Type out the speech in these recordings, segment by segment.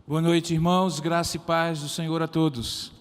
Boa noite, irmãos, graça e paz do Senhor a todos.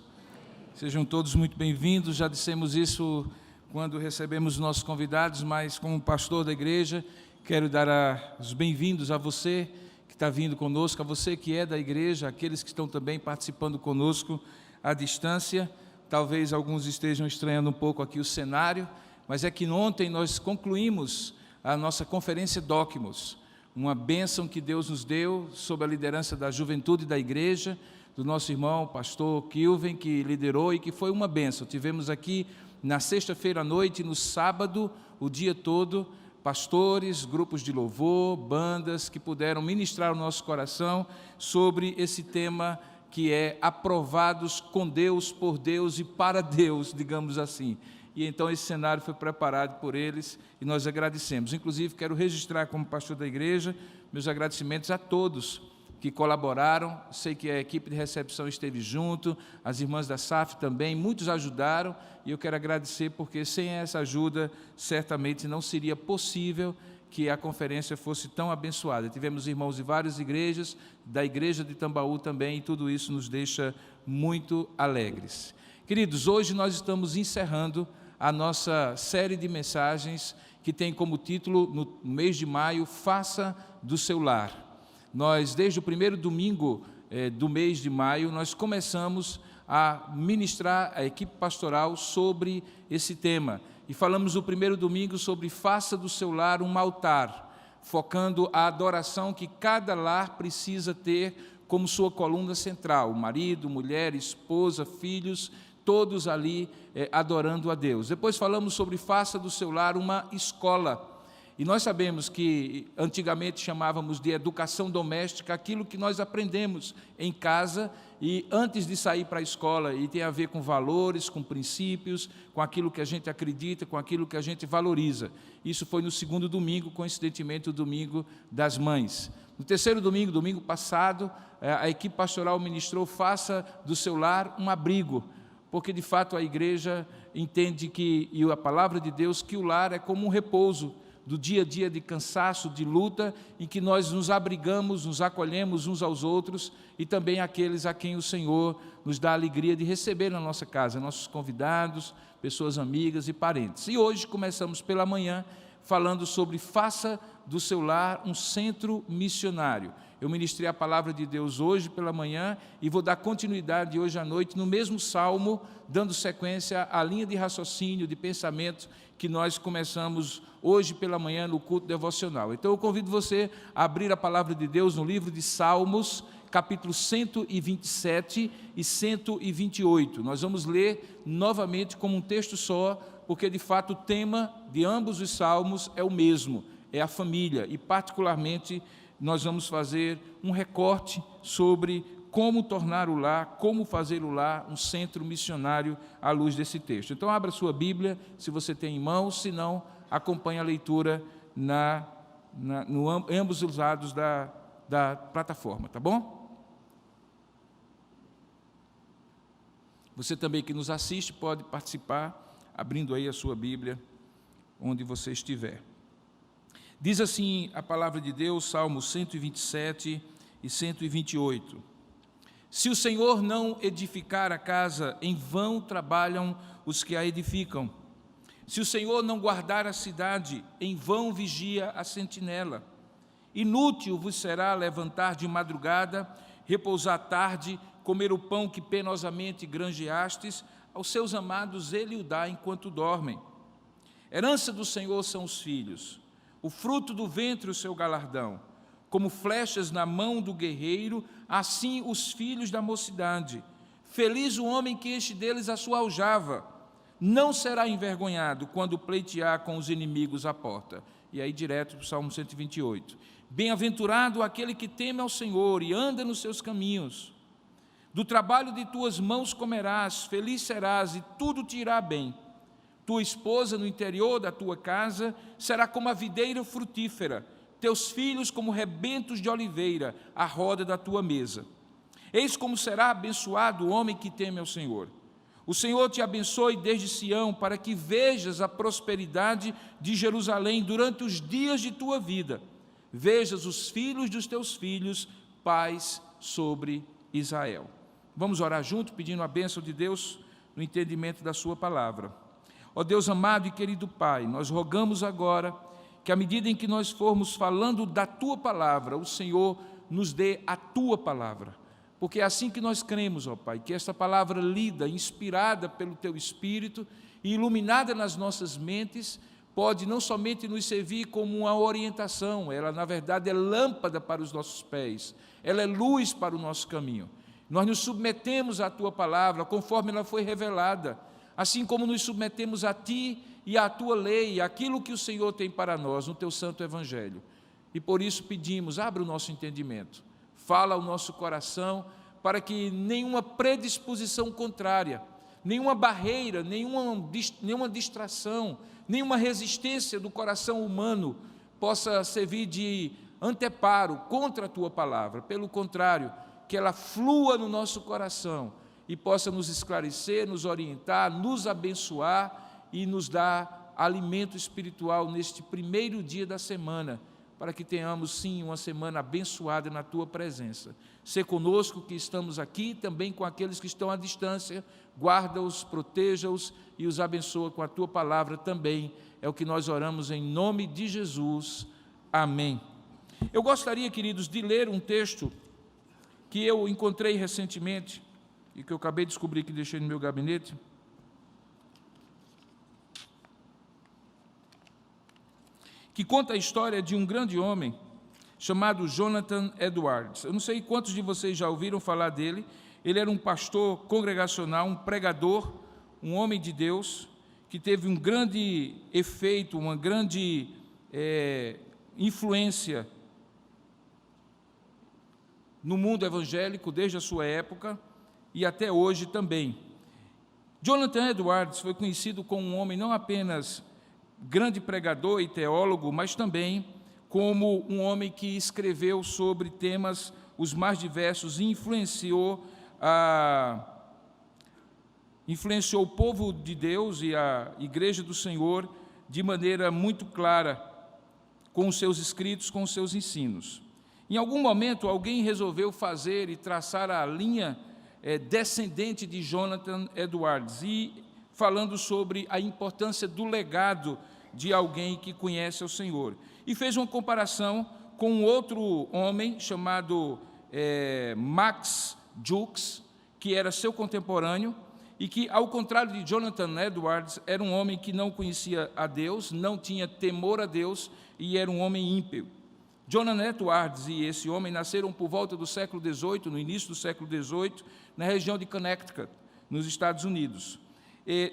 Sejam todos muito bem-vindos. Já dissemos isso quando recebemos nossos convidados, mas como pastor da igreja, quero dar os bem-vindos a você que está vindo conosco, a você que é da igreja, aqueles que estão também participando conosco à distância. Talvez alguns estejam estranhando um pouco aqui o cenário, mas é que ontem nós concluímos a nossa conferência Docmos, uma bênção que Deus nos deu sob a liderança da juventude da igreja, do nosso irmão pastor Kilven, que liderou e que foi uma bênção. Tivemos aqui na sexta-feira à noite, no sábado, o dia todo, pastores, grupos de louvor, bandas que puderam ministrar o nosso coração sobre esse tema que é aprovados com Deus, por Deus e para Deus, digamos assim. E então esse cenário foi preparado por eles e nós agradecemos. Inclusive, quero registrar como pastor da igreja meus agradecimentos a todos que colaboraram. Sei que a equipe de recepção esteve junto, as irmãs da SAF também, muitos ajudaram, e eu quero agradecer porque sem essa ajuda, certamente não seria possível que a conferência fosse tão abençoada. Tivemos irmãos de várias igrejas, da igreja de Tambaú também, e tudo isso nos deixa muito alegres. Queridos, hoje nós estamos encerrando a nossa série de mensagens que tem como título, no mês de maio, Faça do seu lar. Nós, desde o primeiro domingo do mês de maio, nós começamos a ministrar a equipe pastoral sobre esse tema. E falamos no primeiro domingo sobre Faça do seu lar um altar, focando a adoração que cada lar precisa ter como sua coluna central, marido, mulher, esposa, filhos, todos ali adorando a Deus. Depois falamos sobre Faça do seu lar uma escola. E nós sabemos que antigamente chamávamos de educação doméstica aquilo que nós aprendemos em casa e antes de sair para a escola, e tem a ver com valores, com princípios, com aquilo que a gente acredita, com aquilo que a gente valoriza. Isso foi no segundo domingo, coincidentemente o domingo das mães. No terceiro domingo, domingo passado, a equipe pastoral ministrou Faça do seu lar um abrigo, porque de fato a igreja entende que, e a palavra de Deus, que o lar é como um repouso do dia a dia de cansaço, de luta, em que nós nos abrigamos, nos acolhemos uns aos outros e também aqueles a quem o Senhor nos dá a alegria de receber na nossa casa, nossos convidados, pessoas amigas e parentes. E hoje começamos pela manhã falando sobre Faça do seu lar um centro missionário. Eu ministrei a palavra de Deus hoje pela manhã e vou dar continuidade hoje à noite no mesmo salmo, dando sequência à linha de raciocínio, de pensamento que nós começamos hoje pela manhã no culto devocional. Então eu convido você a abrir a palavra de Deus no livro de Salmos, capítulo 127 e 128. Nós vamos ler novamente como um texto só, porque de fato o tema de ambos os salmos é o mesmo, é a família, e particularmente nós vamos fazer um recorte sobre como tornar o lar, como fazer o lar um centro missionário à luz desse texto. Então abra sua Bíblia, se você tem em mãos, se não, acompanhe a leitura em ambos os lados da plataforma, tá bom? Você também que nos assiste pode participar, abrindo aí a sua Bíblia, onde você estiver. Diz assim a palavra de Deus, Salmos 127 e 128. Se o Senhor não edificar a casa, em vão trabalham os que a edificam. Se o Senhor não guardar a cidade, em vão vigia a sentinela. Inútil vos será levantar de madrugada, repousar tarde, comer o pão que penosamente granjeastes, aos seus amados ele o dá enquanto dormem. Herança do Senhor são os filhos, o fruto do ventre o seu galardão. Como flechas na mão do guerreiro, assim os filhos da mocidade. Feliz o homem que enche deles a sua aljava. Não será envergonhado quando pleitear com os inimigos à porta. E aí direto para o Salmo 128. Bem-aventurado aquele que teme ao Senhor e anda nos seus caminhos. Do trabalho de tuas mãos comerás, feliz serás e tudo te irá bem. Tua esposa no interior da tua casa será como a videira frutífera, teus filhos como rebentos de oliveira à roda da tua mesa. Eis como será abençoado o homem que teme ao Senhor. O Senhor te abençoe desde Sião, para que vejas a prosperidade de Jerusalém durante os dias de tua vida. Vejas os filhos dos teus filhos paz sobre Israel. Vamos orar junto, pedindo a bênção de Deus no entendimento da sua palavra. Ó Deus amado e querido Pai, nós rogamos agora que à medida em que nós formos falando da Tua palavra, o Senhor nos dê a Tua palavra, porque é assim que nós cremos, ó Pai, que esta palavra lida, inspirada pelo Teu Espírito e iluminada nas nossas mentes, pode não somente nos servir como uma orientação, ela na verdade é lâmpada para os nossos pés, ela é luz para o nosso caminho. Nós nos submetemos à Tua palavra, conforme ela foi revelada, assim como nos submetemos a Ti e à Tua lei, aquilo que o Senhor tem para nós no Teu santo Evangelho. E por isso pedimos, abra o nosso entendimento, fala ao nosso coração, para que nenhuma predisposição contrária, nenhuma barreira, nenhuma distração, nenhuma resistência do coração humano possa servir de anteparo contra a Tua palavra. Pelo contrário, que ela flua no nosso coração e possa nos esclarecer, nos orientar, nos abençoar e nos dar alimento espiritual neste primeiro dia da semana, para que tenhamos sim uma semana abençoada na Tua presença. Sê conosco que estamos aqui, também com aqueles que estão à distância, guarda-os, proteja-os e os abençoa com a Tua palavra também. É o que nós oramos em nome de Jesus. Amém. Eu gostaria, queridos, de ler um texto que eu encontrei recentemente e que eu acabei de descobrir que deixei no meu gabinete, que conta a história de um grande homem chamado Jonathan Edwards. Eu não sei quantos de vocês já ouviram falar dele. Ele era um pastor congregacional, um pregador, um homem de Deus, que teve um grande efeito, uma grande influência no mundo evangélico desde a sua época e até hoje também. Jonathan Edwards foi conhecido como um homem não apenas grande pregador e teólogo, mas também como um homem que escreveu sobre temas os mais diversos e influenciou o povo de Deus e a Igreja do Senhor de maneira muito clara, com os seus escritos, com os seus ensinos. Em algum momento, alguém resolveu fazer e traçar a linha descendente de Jonathan Edwards, e falando sobre a importância do legado de alguém que conhece o Senhor. E fez uma comparação com outro homem chamado Max Jukes, que era seu contemporâneo, e que, ao contrário de Jonathan Edwards, era um homem que não conhecia a Deus, não tinha temor a Deus e era um homem ímpio. Jonathan Edwards e esse homem nasceram por volta do século XVIII, no início do século XVIII, na região de Connecticut, nos Estados Unidos.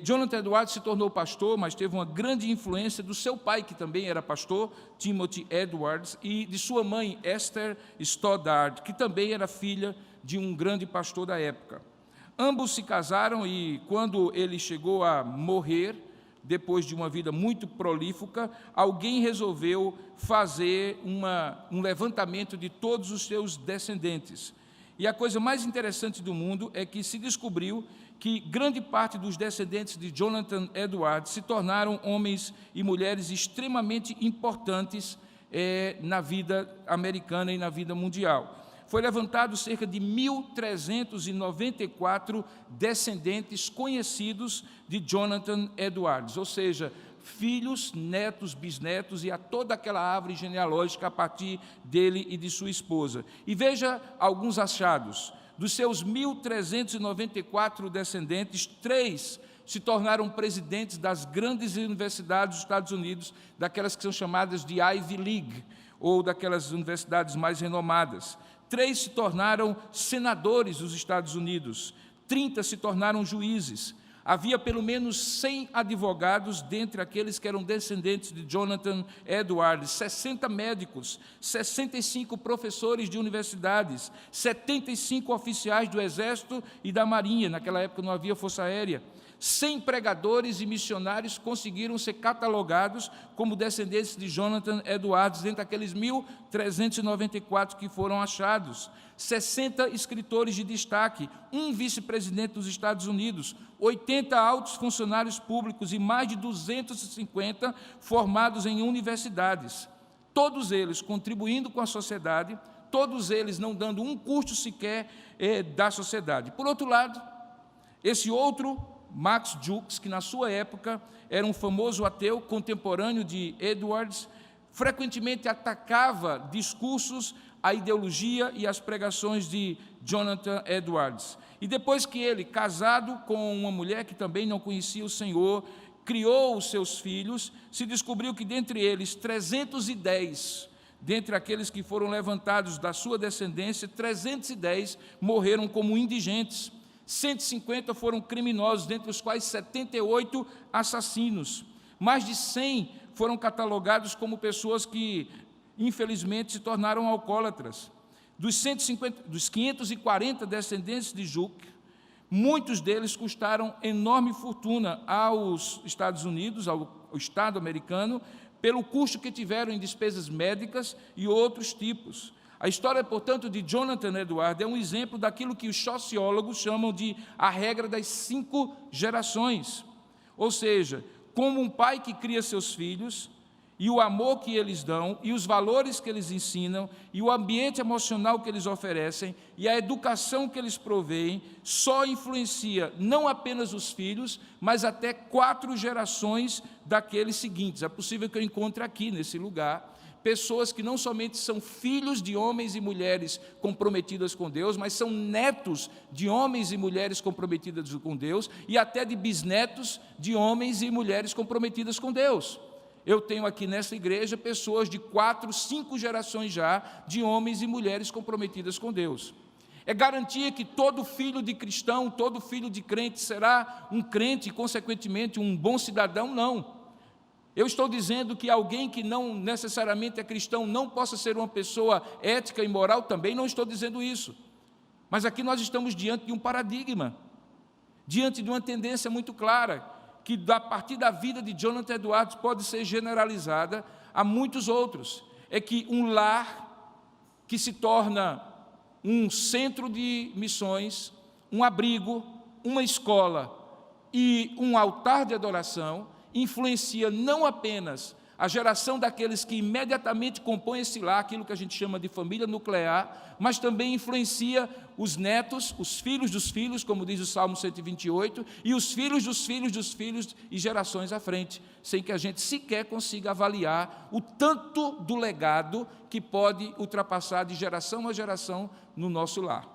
Jonathan Edwards se tornou pastor, mas teve uma grande influência do seu pai, que também era pastor, Timothy Edwards, e de sua mãe, Esther Stoddard, que também era filha de um grande pastor da época. Ambos se casaram e, quando ele chegou a morrer, depois de uma vida muito prolífica, alguém resolveu fazer um levantamento de todos os seus descendentes. E a coisa mais interessante do mundo é que se descobriu que grande parte dos descendentes de Jonathan Edwards se tornaram homens e mulheres extremamente importantes na vida americana e na vida mundial. Foi levantado cerca de 1.394 descendentes conhecidos de Jonathan Edwards, ou seja, filhos, netos, bisnetos e a toda aquela árvore genealógica a partir dele e de sua esposa. E veja alguns achados. Dos seus 1.394 descendentes, 3 se tornaram presidentes das grandes universidades dos Estados Unidos, daquelas que são chamadas de Ivy League, ou daquelas universidades mais renomadas. 3 se tornaram senadores dos Estados Unidos, 30 se tornaram juízes. Havia pelo menos 100 advogados dentre aqueles que eram descendentes de Jonathan Edwards, 60 médicos, 65 professores de universidades, 75 oficiais do Exército e da Marinha, naquela época não havia força aérea. 100 pregadores e missionários conseguiram ser catalogados como descendentes de Jonathan Edwards, dentre aqueles 1.394 que foram achados. 60 escritores de destaque, um vice-presidente dos Estados Unidos, 80 altos funcionários públicos e mais de 250 formados em universidades. Todos eles contribuindo com a sociedade, todos eles não dando um custo sequer da sociedade. Por outro lado, esse outro, Max Jukes, que na sua época era um famoso ateu contemporâneo de Edwards, frequentemente atacava discursos, a ideologia e as pregações de Jonathan Edwards. E depois que ele, casado com uma mulher que também não conhecia o Senhor, criou os seus filhos, se descobriu que dentre eles 310, dentre aqueles que foram levantados da sua descendência, 310 morreram como indigentes, 150 foram criminosos, dentre os quais 78 assassinos, mais de 100 foram catalogados como pessoas que, infelizmente, se tornaram alcoólatras. Dos 540 descendentes de Juke, muitos deles custaram enorme fortuna aos Estados Unidos, ao Estado americano, pelo custo que tiveram em despesas médicas e outros tipos. A história, portanto, de Jonathan Edwards é um exemplo daquilo que os sociólogos chamam de a regra das 5 gerações. Ou seja, como um pai que cria seus filhos, e o amor que eles dão, e os valores que eles ensinam, e o ambiente emocional que eles oferecem, e a educação que eles proveem, só influencia não apenas os filhos, mas até 4 gerações daqueles seguintes. É possível que eu encontre aqui, nesse lugar, pessoas que não somente são filhos de homens e mulheres comprometidas com Deus, mas são netos de homens e mulheres comprometidas com Deus, e até de bisnetos de homens e mulheres comprometidas com Deus. Eu tenho aqui nessa igreja pessoas de 4, 5 gerações já de homens e mulheres comprometidas com Deus. É garantia que todo filho de cristão, todo filho de crente será um crente e, consequentemente, um bom cidadão? Não. Eu estou dizendo que alguém que não necessariamente é cristão não possa ser uma pessoa ética e moral? Também não estou dizendo isso. Mas aqui nós estamos diante de um paradigma, diante de uma tendência muito clara, que a partir da vida de Jonathan Edwards pode ser generalizada a muitos outros. É que um lar que se torna um centro de missões, um abrigo, uma escola e um altar de adoração, influencia não apenas a geração daqueles que imediatamente compõem esse lar, aquilo que a gente chama de família nuclear, mas também influencia os netos, os filhos dos filhos, como diz o Salmo 128, e os filhos dos filhos dos filhos e gerações à frente, sem que a gente sequer consiga avaliar o tanto do legado que pode ultrapassar de geração a geração no nosso lar.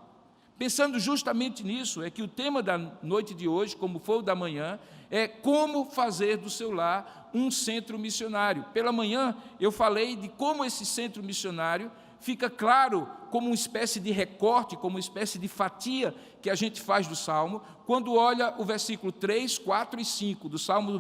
Pensando justamente nisso, é que o tema da noite de hoje, como foi o da manhã, é como fazer do seu lar um centro missionário. Pela manhã eu falei de como esse centro missionário fica claro como uma espécie de recorte, como uma espécie de fatia que a gente faz do Salmo, quando olha o versículo 3, 4 e 5 do Salmo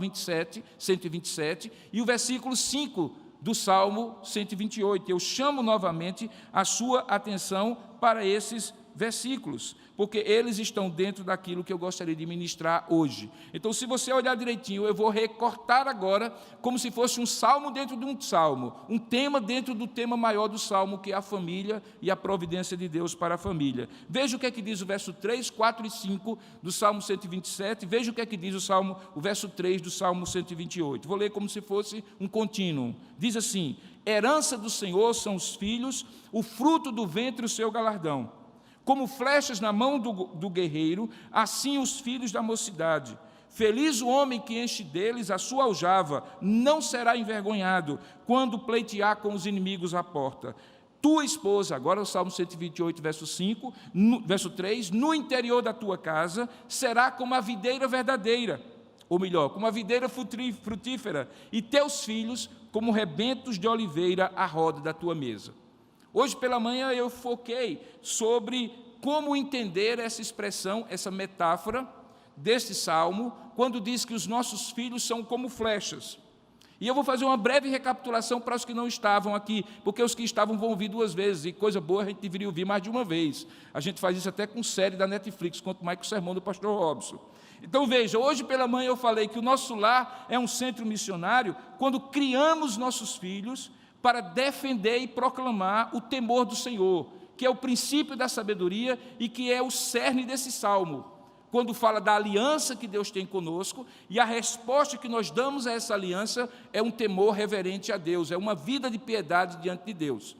127, e o versículo 5 do Salmo 128. Eu chamo novamente a sua atenção para esses versículos, porque eles estão dentro daquilo que eu gostaria de ministrar hoje. Então, se você olhar direitinho, eu vou recortar agora como se fosse um salmo dentro de um salmo, um tema dentro do tema maior do salmo, que é a família e a providência de Deus para a família. Veja o que é que diz o verso 3, 4 e 5 do Salmo 127, veja o que é que diz o verso 3 do Salmo 128. Vou ler como se fosse um contínuo. Diz assim: herança do Senhor são os filhos, o fruto do ventre o seu galardão. Como flechas na mão do guerreiro, assim os filhos da mocidade. Feliz o homem que enche deles a sua aljava, não será envergonhado quando pleitear com os inimigos à porta. Tua esposa, agora o Salmo 128, verso 3, no interior da tua casa, será como a videira verdadeira, ou melhor, como a videira frutífera, e teus filhos como rebentos de oliveira à roda da tua mesa. Hoje pela manhã eu foquei sobre como entender essa expressão, essa metáfora deste salmo, quando diz que os nossos filhos são como flechas. E eu vou fazer uma breve recapitulação para os que não estavam aqui, porque os que estavam vão ouvir 2 vezes, e coisa boa a gente deveria ouvir mais de uma vez. A gente faz isso até com série da Netflix, quanto mais com o sermão do pastor Robson. Então veja, hoje pela manhã eu falei que o nosso lar é um centro missionário quando criamos nossos filhos para defender e proclamar o temor do Senhor, que é o princípio da sabedoria e que é o cerne desse salmo, quando fala da aliança que Deus tem conosco, e a resposta que nós damos a essa aliança é um temor reverente a Deus, é uma vida de piedade diante de Deus.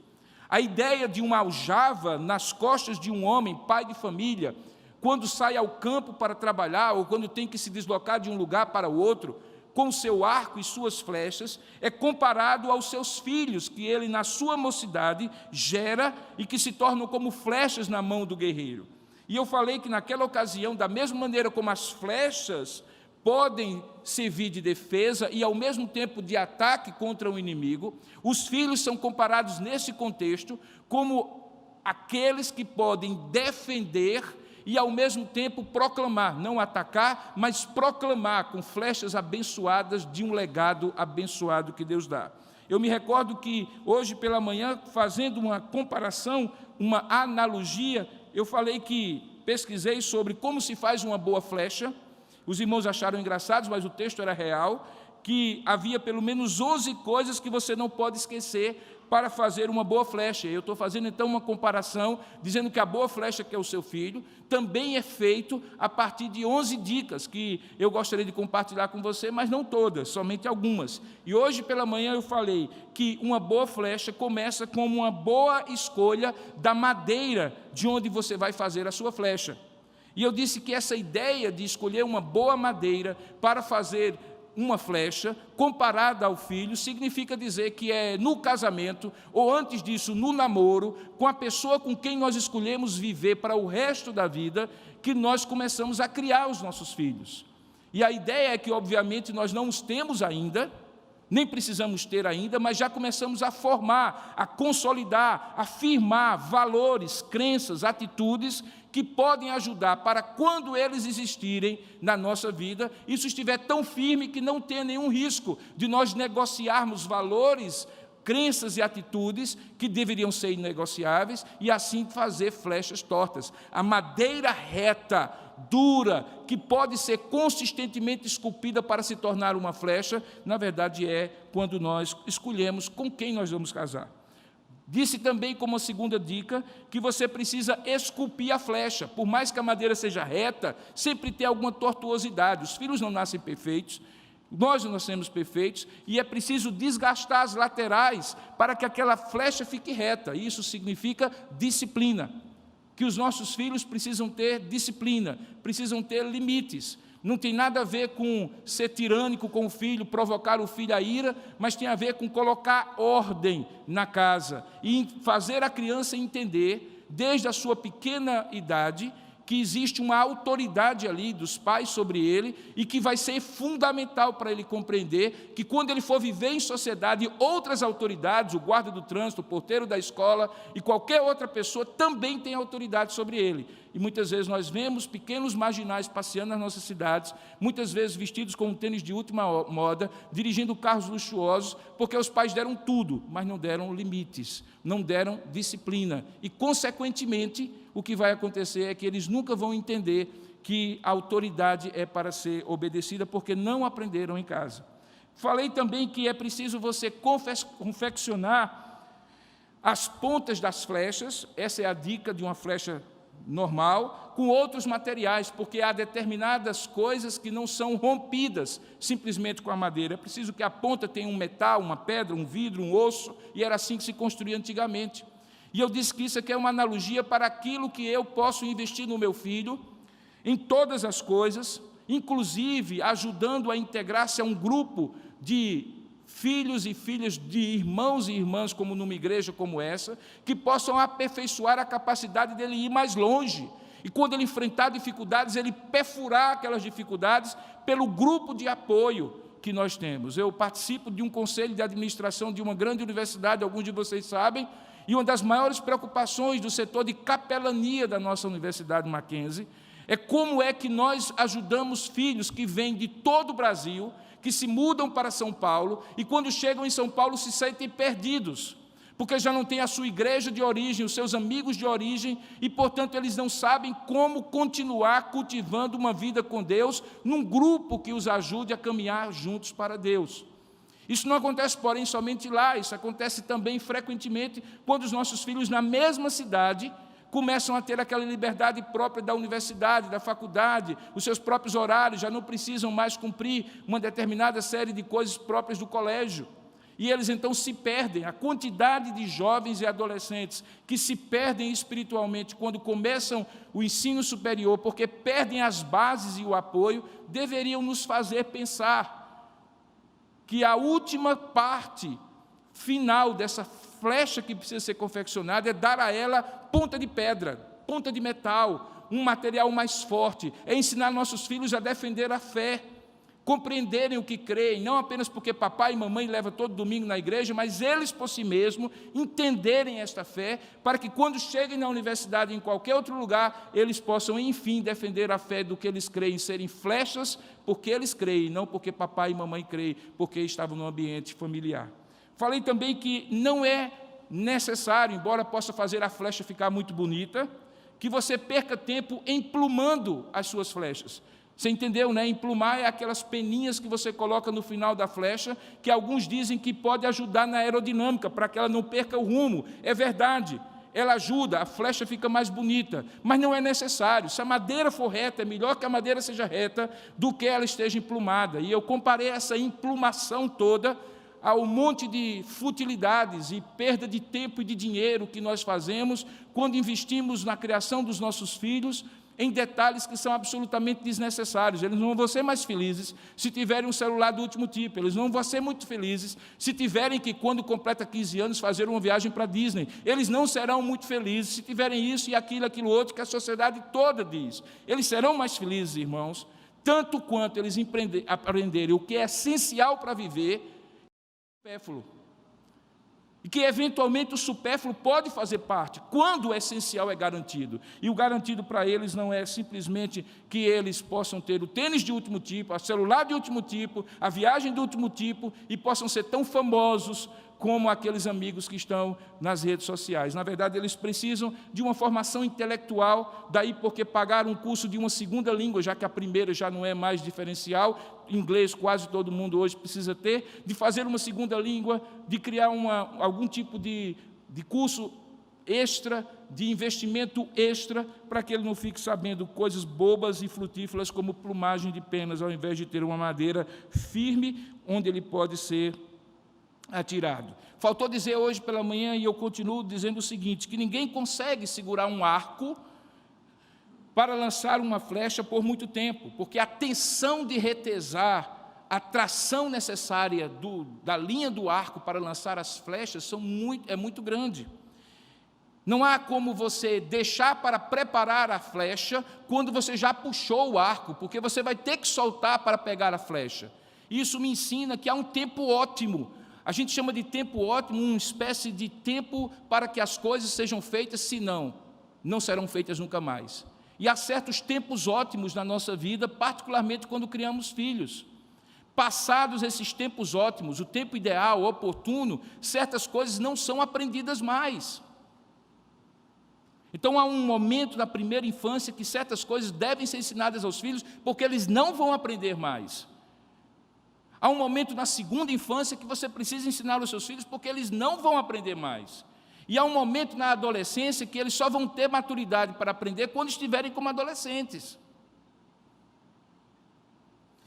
A ideia de uma aljava nas costas de um homem, pai de família, quando sai ao campo para trabalhar ou quando tem que se deslocar de um lugar para o outro, com seu arco e suas flechas, é comparado aos seus filhos, que ele, na sua mocidade, gera e que se tornam como flechas na mão do guerreiro. E eu falei que naquela ocasião, da mesma maneira como as flechas podem servir de defesa e, ao mesmo tempo, de ataque contra o inimigo, os filhos são comparados nesse contexto como aqueles que podem defender e, ao mesmo tempo, proclamar, não atacar, mas proclamar com flechas abençoadas de um legado abençoado que Deus dá. Eu me recordo que, hoje pela manhã, fazendo uma comparação, uma analogia, eu falei que pesquisei sobre como se faz uma boa flecha. Os irmãos acharam engraçados, mas o texto era real, que havia pelo menos 11 coisas que você não pode esquecer para fazer uma boa flecha. Eu estou fazendo então uma comparação, dizendo que a boa flecha, que é o seu filho, também é feito a partir de 11 dicas, que eu gostaria de compartilhar com você, mas não todas, somente algumas. E hoje pela manhã eu falei que uma boa flecha começa com uma boa escolha da madeira de onde você vai fazer a sua flecha. E eu disse que essa ideia de escolher uma boa madeira para fazer uma flecha, comparada ao filho, significa dizer que é no casamento, ou antes disso, no namoro, com a pessoa com quem nós escolhemos viver para o resto da vida, que nós começamos a criar os nossos filhos. E a ideia é que, obviamente, nós não os temos ainda, nem precisamos ter ainda, mas já começamos a formar, a consolidar, a firmar valores, crenças, atitudes que podem ajudar para quando eles existirem na nossa vida, isso estiver tão firme que não tenha nenhum risco de nós negociarmos valores, crenças e atitudes que deveriam ser inegociáveis e assim fazer flechas tortas. A madeira reta, dura, que pode ser consistentemente esculpida para se tornar uma flecha, na verdade é quando nós escolhemos com quem nós vamos casar. Disse também, como a segunda dica, que você precisa esculpir a flecha. Por mais que a madeira seja reta, sempre tem alguma tortuosidade. Os filhos não nascem perfeitos, nós não nascemos perfeitos, e é preciso desgastar as laterais para que aquela flecha fique reta. Isso significa disciplina. Que os nossos filhos precisam ter disciplina, precisam ter limites. Não tem nada a ver com ser tirânico com o filho, provocar o filho à ira, mas tem a ver com colocar ordem na casa e fazer a criança entender, desde a sua pequena idade, que existe uma autoridade ali dos pais sobre ele e que vai ser fundamental para ele compreender que quando ele for viver em sociedade, outras autoridades, o guarda do trânsito, o porteiro da escola e qualquer outra pessoa também tem autoridade sobre ele. E muitas vezes nós vemos pequenos marginais passeando nas nossas cidades, muitas vezes vestidos com um tênis de última moda, dirigindo carros luxuosos, porque os pais deram tudo, mas não deram limites, não deram disciplina. E, consequentemente, o que vai acontecer é que eles nunca vão entender que a autoridade é para ser obedecida, porque não aprenderam em casa. Falei também que é preciso você confeccionar as pontas das flechas, essa é a dica de uma flecha normal, com outros materiais, porque há determinadas coisas que não são rompidas simplesmente com a madeira. É preciso que a ponta tenha um metal, uma pedra, um vidro, um osso, e era assim que se construía antigamente. E eu disse que isso aqui é uma analogia para aquilo que eu posso investir no meu filho, em todas as coisas, inclusive ajudando a integrar-se a um grupo de filhos e filhas de irmãos e irmãs, como numa igreja como essa, que possam aperfeiçoar a capacidade dele ir mais longe. E quando ele enfrentar dificuldades, ele perfurar aquelas dificuldades pelo grupo de apoio que nós temos. Eu participo de um conselho de administração de uma grande universidade, alguns de vocês sabem, e uma das maiores preocupações do setor de capelania da nossa Universidade Mackenzie é como é que nós ajudamos filhos que vêm de todo o Brasil, que se mudam para São Paulo e quando chegam em São Paulo se sentem perdidos, porque já não tem a sua igreja de origem, os seus amigos de origem e, portanto, eles não sabem como continuar cultivando uma vida com Deus num grupo que os ajude a caminhar juntos para Deus. Isso não acontece, porém, somente lá, isso acontece também frequentemente quando os nossos filhos na mesma cidade começam a ter aquela liberdade própria da universidade, da faculdade, os seus próprios horários, já não precisam mais cumprir uma determinada série de coisas próprias do colégio. E eles então se perdem. A quantidade de jovens e adolescentes que se perdem espiritualmente quando começam o ensino superior, porque perdem as bases e o apoio, deveriam nos fazer pensar que a última parte final dessa flecha que precisa ser confeccionada é dar a ela ponta de pedra, ponta de metal, um material mais forte, é ensinar nossos filhos a defender a fé, compreenderem o que creem, não apenas porque papai e mamãe levam todo domingo na igreja, mas eles por si mesmos entenderem esta fé, para que quando cheguem na universidade, em qualquer outro lugar, eles possam, enfim, defender a fé do que eles creem, serem flechas porque eles creem, não porque papai e mamãe creem, porque estavam no ambiente familiar. Falei também que não é necessário, embora possa fazer a flecha ficar muito bonita, que você perca tempo emplumando as suas flechas. Você entendeu, né? Emplumar é aquelas peninhas que você coloca no final da flecha, que alguns dizem que pode ajudar na aerodinâmica, para que ela não perca o rumo. É verdade, ela ajuda, a flecha fica mais bonita, mas não é necessário. Se a madeira for reta, é melhor que a madeira seja reta do que ela esteja emplumada. E eu comparei essa emplumação toda ao monte de futilidades e perda de tempo e de dinheiro que nós fazemos quando investimos na criação dos nossos filhos em detalhes que são absolutamente desnecessários. Eles não vão ser mais felizes se tiverem um celular do último tipo, eles não vão ser muito felizes se tiverem que, quando completa 15 anos, fazer uma viagem para Disney. Eles não serão muito felizes se tiverem isso e aquilo outro que a sociedade toda diz. Eles serão mais felizes, irmãos, tanto quanto eles aprenderem o que é essencial para viver, supérfluo. E que, eventualmente, o supérfluo pode fazer parte, quando o essencial é garantido. E o garantido para eles não é simplesmente que eles possam ter o tênis de último tipo, a celular de último tipo, a viagem de último tipo, e possam ser tão famosos como aqueles amigos que estão nas redes sociais. Na verdade, eles precisam de uma formação intelectual, daí porque pagaram um curso de uma segunda língua, já que a primeira já não é mais diferencial, inglês quase todo mundo hoje precisa ter, de fazer uma segunda língua, de criar algum tipo de curso extra, de investimento extra, para que ele não fique sabendo coisas bobas e frutíferas como plumagem de penas, ao invés de ter uma madeira firme, onde ele pode ser atirado. Faltou dizer hoje pela manhã, e eu continuo dizendo o seguinte, que ninguém consegue segurar um arco para lançar uma flecha por muito tempo, porque a tensão de retesar, a tração necessária da linha do arco para lançar as flechas é muito grande. Não há como você deixar para preparar a flecha quando você já puxou o arco, porque você vai ter que soltar para pegar a flecha. Isso me ensina que há um tempo ótimo. A gente chama de tempo ótimo uma espécie de tempo para que as coisas sejam feitas, senão não serão feitas nunca mais. E há certos tempos ótimos na nossa vida, particularmente quando criamos filhos. Passados esses tempos ótimos, o tempo ideal, oportuno, certas coisas não são aprendidas mais. Então há um momento na primeira infância que certas coisas devem ser ensinadas aos filhos, porque eles não vão aprender mais. Há um momento na segunda infância que você precisa ensinar aos seus filhos, porque eles não vão aprender mais. E há um momento na adolescência que eles só vão ter maturidade para aprender quando estiverem como adolescentes.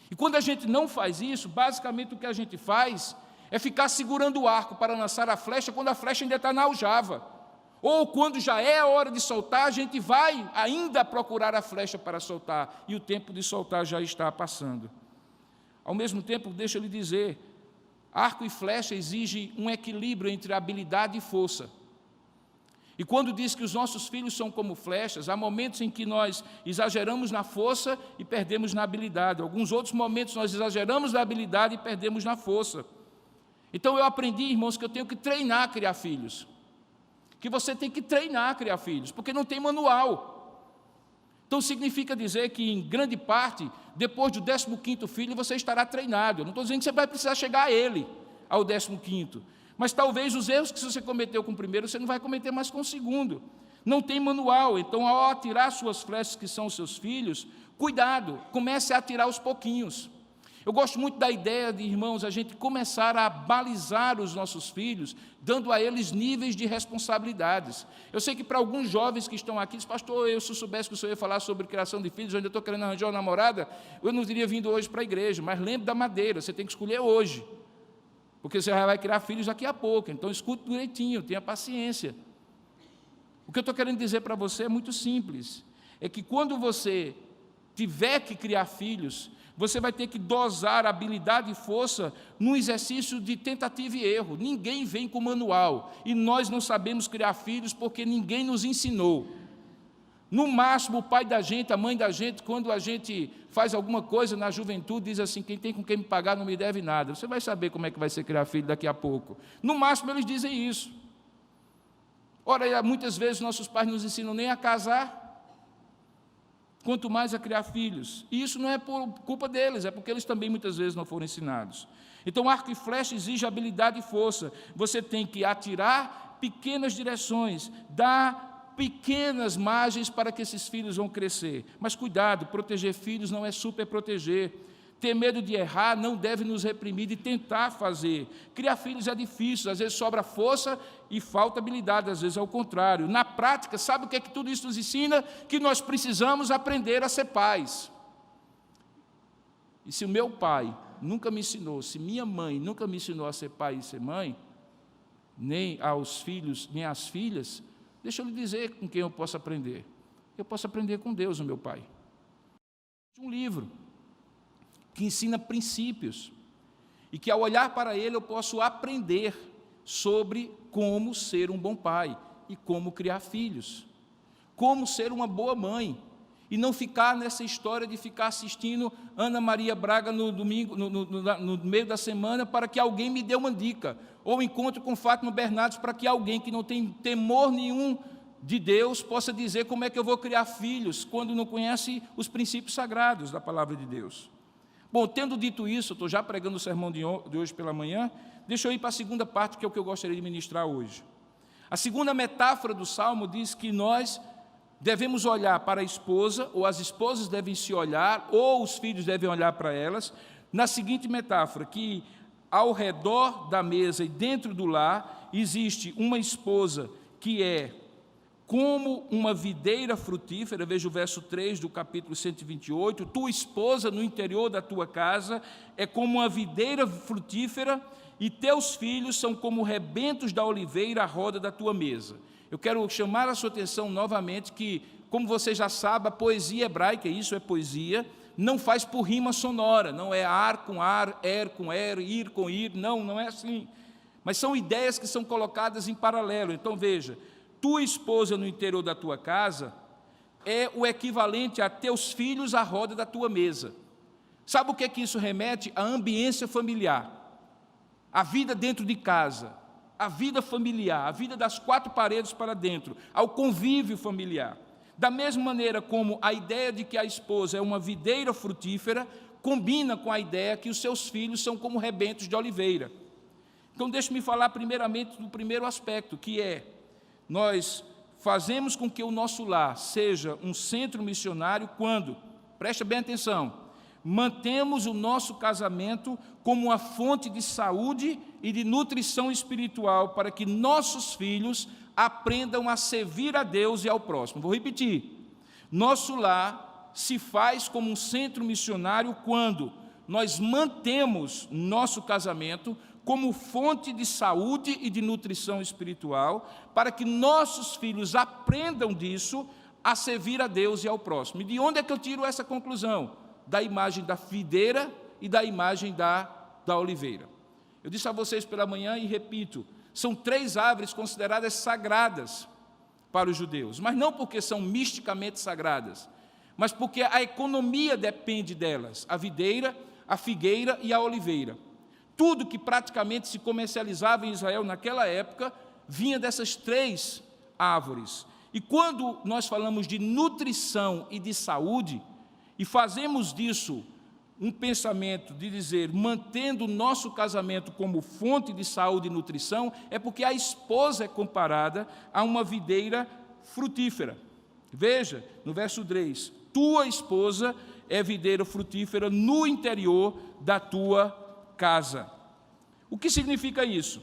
E quando a gente não faz isso, basicamente o que a gente faz é ficar segurando o arco para lançar a flecha quando a flecha ainda está na aljava. Ou quando já é a hora de soltar, a gente vai ainda procurar a flecha para soltar, e o tempo de soltar já está passando. Ao mesmo tempo, deixa eu lhe dizer, arco e flecha exigem um equilíbrio entre habilidade e força. E quando diz que os nossos filhos são como flechas, há momentos em que nós exageramos na força e perdemos na habilidade. Alguns outros momentos nós exageramos na habilidade e perdemos na força. Então eu aprendi, irmãos, que eu tenho que treinar a criar filhos. Que você tem que treinar a criar filhos, porque não tem manual. Então significa dizer que, em grande parte, depois do 15º filho, você estará treinado. Eu não estou dizendo que você vai precisar chegar a ele, ao 15º. Mas talvez os erros que você cometeu com o primeiro, você não vai cometer mais com o segundo. Não tem manual. Então, ao atirar suas flechas, que são os seus filhos, cuidado, comece a atirar aos pouquinhos. Eu gosto muito da ideia de, irmãos, a gente começar a balizar os nossos filhos, dando a eles níveis de responsabilidades. Eu sei que para alguns jovens que estão aqui, diz, pastor, se eu soubesse que o senhor ia falar sobre criação de filhos, eu ainda estou querendo arranjar uma namorada, eu não teria vindo hoje para a igreja, mas lembre da madeira, você tem que escolher hoje. porque você já vai criar filhos daqui a pouco, então escute direitinho, tenha paciência. O que eu estou querendo dizer para você é muito simples, é que quando você tiver que criar filhos, você vai ter que dosar habilidade e força num exercício de tentativa e erro. Ninguém vem com manual, e nós não sabemos criar filhos porque ninguém nos ensinou. No máximo, o pai da gente, a mãe da gente, quando a gente faz alguma coisa na juventude, diz assim: quem tem com quem me pagar não me deve nada. Você vai saber como é que vai ser criar filho daqui a pouco. No máximo, eles dizem isso. Ora, muitas vezes nossos pais não nos ensinam nem a casar, quanto mais a criar filhos. E isso não é por culpa deles, é porque eles também muitas vezes não foram ensinados. Então, arco e flecha exige habilidade e força. Você tem que atirar pequenas direções, dar pequenas margens para que esses filhos vão crescer. Mas cuidado, proteger filhos não é super proteger. Ter medo de errar não deve nos reprimir de tentar fazer. Criar filhos é difícil, às vezes sobra força e falta habilidade, às vezes é o contrário. Na prática, sabe o que é que tudo isso nos ensina? Que nós precisamos aprender a ser pais. E se o meu pai nunca me ensinou, se minha mãe nunca me ensinou a ser pai e ser mãe, nem aos filhos, nem às filhas, deixa eu lhe dizer com quem eu posso aprender. Eu posso aprender com Deus, o meu pai. Um livro que ensina princípios e que, ao olhar para ele, eu posso aprender sobre como ser um bom pai e como criar filhos, como ser uma boa mãe, e não ficar nessa história de ficar assistindo Ana Maria Braga no domingo, no meio da semana, para que alguém me dê uma dica, ou encontro com Fátima Bernardes, para que alguém que não tem temor nenhum de Deus possa dizer como é que eu vou criar filhos, quando não conhece os princípios sagrados da palavra de Deus. Bom, tendo dito isso, eu estou já pregando o sermão de hoje pela manhã, deixa eu ir para a segunda parte, que é o que eu gostaria de ministrar hoje. A segunda metáfora do Salmo diz que nós devemos olhar para a esposa, ou as esposas devem se olhar, ou os filhos devem olhar para elas, na seguinte metáfora, que ao redor da mesa e dentro do lar existe uma esposa que é como uma videira frutífera, veja o verso 3 do capítulo 128, tua esposa no interior da tua casa é como uma videira frutífera e teus filhos são como rebentos da oliveira à roda da tua mesa. Eu quero chamar a sua atenção novamente que, como você já sabe, a poesia hebraica, isso é poesia, não faz por rima sonora, não é ar com ar, com ir com ir, não é assim. Mas são ideias que são colocadas em paralelo. Então veja, tua esposa no interior da tua casa é o equivalente a teus filhos à roda da tua mesa. Sabe o que é que isso remete? A ambiência familiar, a vida dentro de casa, a vida familiar, a vida das quatro paredes para dentro, ao convívio familiar. Da mesma maneira como a ideia de que a esposa é uma videira frutífera, combina com a ideia que os seus filhos são como rebentos de oliveira. Então, deixe-me falar primeiramente do primeiro aspecto, que é, nós fazemos com que o nosso lar seja um centro missionário quando, preste bem atenção, mantemos o nosso casamento como uma fonte de saúde e de nutrição espiritual para que nossos filhos aprendam a servir a Deus e ao próximo. Vou repetir. Nosso lar se faz como um centro missionário quando nós mantemos nosso casamento como fonte de saúde e de nutrição espiritual, para que nossos filhos aprendam disso a servir a Deus e ao próximo. E de onde é que eu tiro essa conclusão? Da imagem da videira e da imagem da oliveira. Eu disse a vocês pela manhã e repito, são 3 árvores consideradas sagradas para os judeus, mas não porque são misticamente sagradas, mas porque a economia depende delas, a videira, a figueira e a oliveira. Tudo que praticamente se comercializava em Israel naquela época vinha dessas 3 árvores. E quando nós falamos de nutrição e de saúde, e fazemos disso um pensamento de dizer, mantendo o nosso casamento como fonte de saúde e nutrição, é porque a esposa é comparada a uma videira frutífera. Veja, no verso 3, tua esposa é videira frutífera no interior da tua casa. O que significa isso?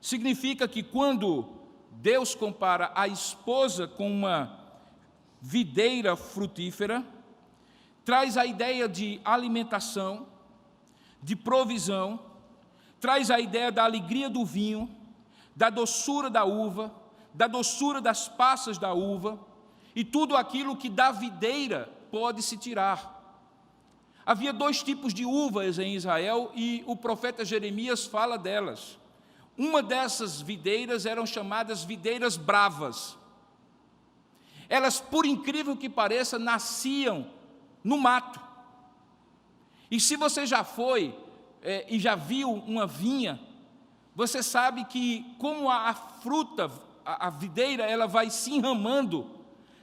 Significa que quando Deus compara a esposa com uma videira frutífera, traz a ideia de alimentação, de provisão, traz a ideia da alegria do vinho, da doçura da uva, da doçura das passas da uva, e tudo aquilo que da videira pode se tirar. Havia 2 tipos de uvas em Israel e o profeta Jeremias fala delas. Uma dessas videiras eram chamadas videiras bravas. Elas, por incrível que pareça, nasciam no mato. E se você já foi e já viu uma vinha, você sabe que como a fruta, a videira, ela vai se enramando.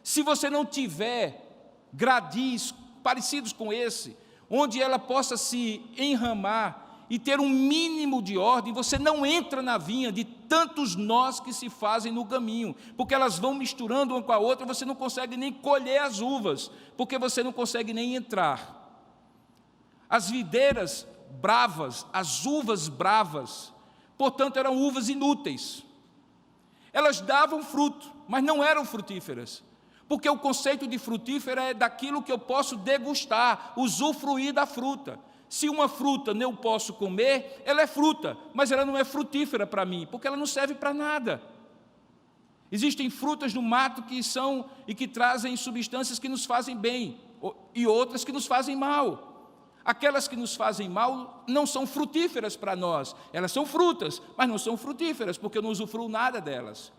Se você não tiver gradis parecidos com esse, onde ela possa se enramar e ter um mínimo de ordem, você não entra na vinha de tantos nós que se fazem no caminho, porque elas vão misturando uma com a outra, você não consegue nem colher as uvas, porque você não consegue nem entrar. As videiras bravas, as uvas bravas, portanto, eram uvas inúteis. Elas davam fruto, mas não eram frutíferas. Porque o conceito de frutífera é daquilo que eu posso degustar, usufruir da fruta. Se uma fruta eu posso comer, ela é fruta, mas ela não é frutífera para mim, porque ela não serve para nada. Existem frutas no mato que são e que trazem substâncias que nos fazem bem, e outras que nos fazem mal. Aquelas que nos fazem mal não são frutíferas para nós, elas são frutas, mas não são frutíferas, porque eu não usufruo nada delas.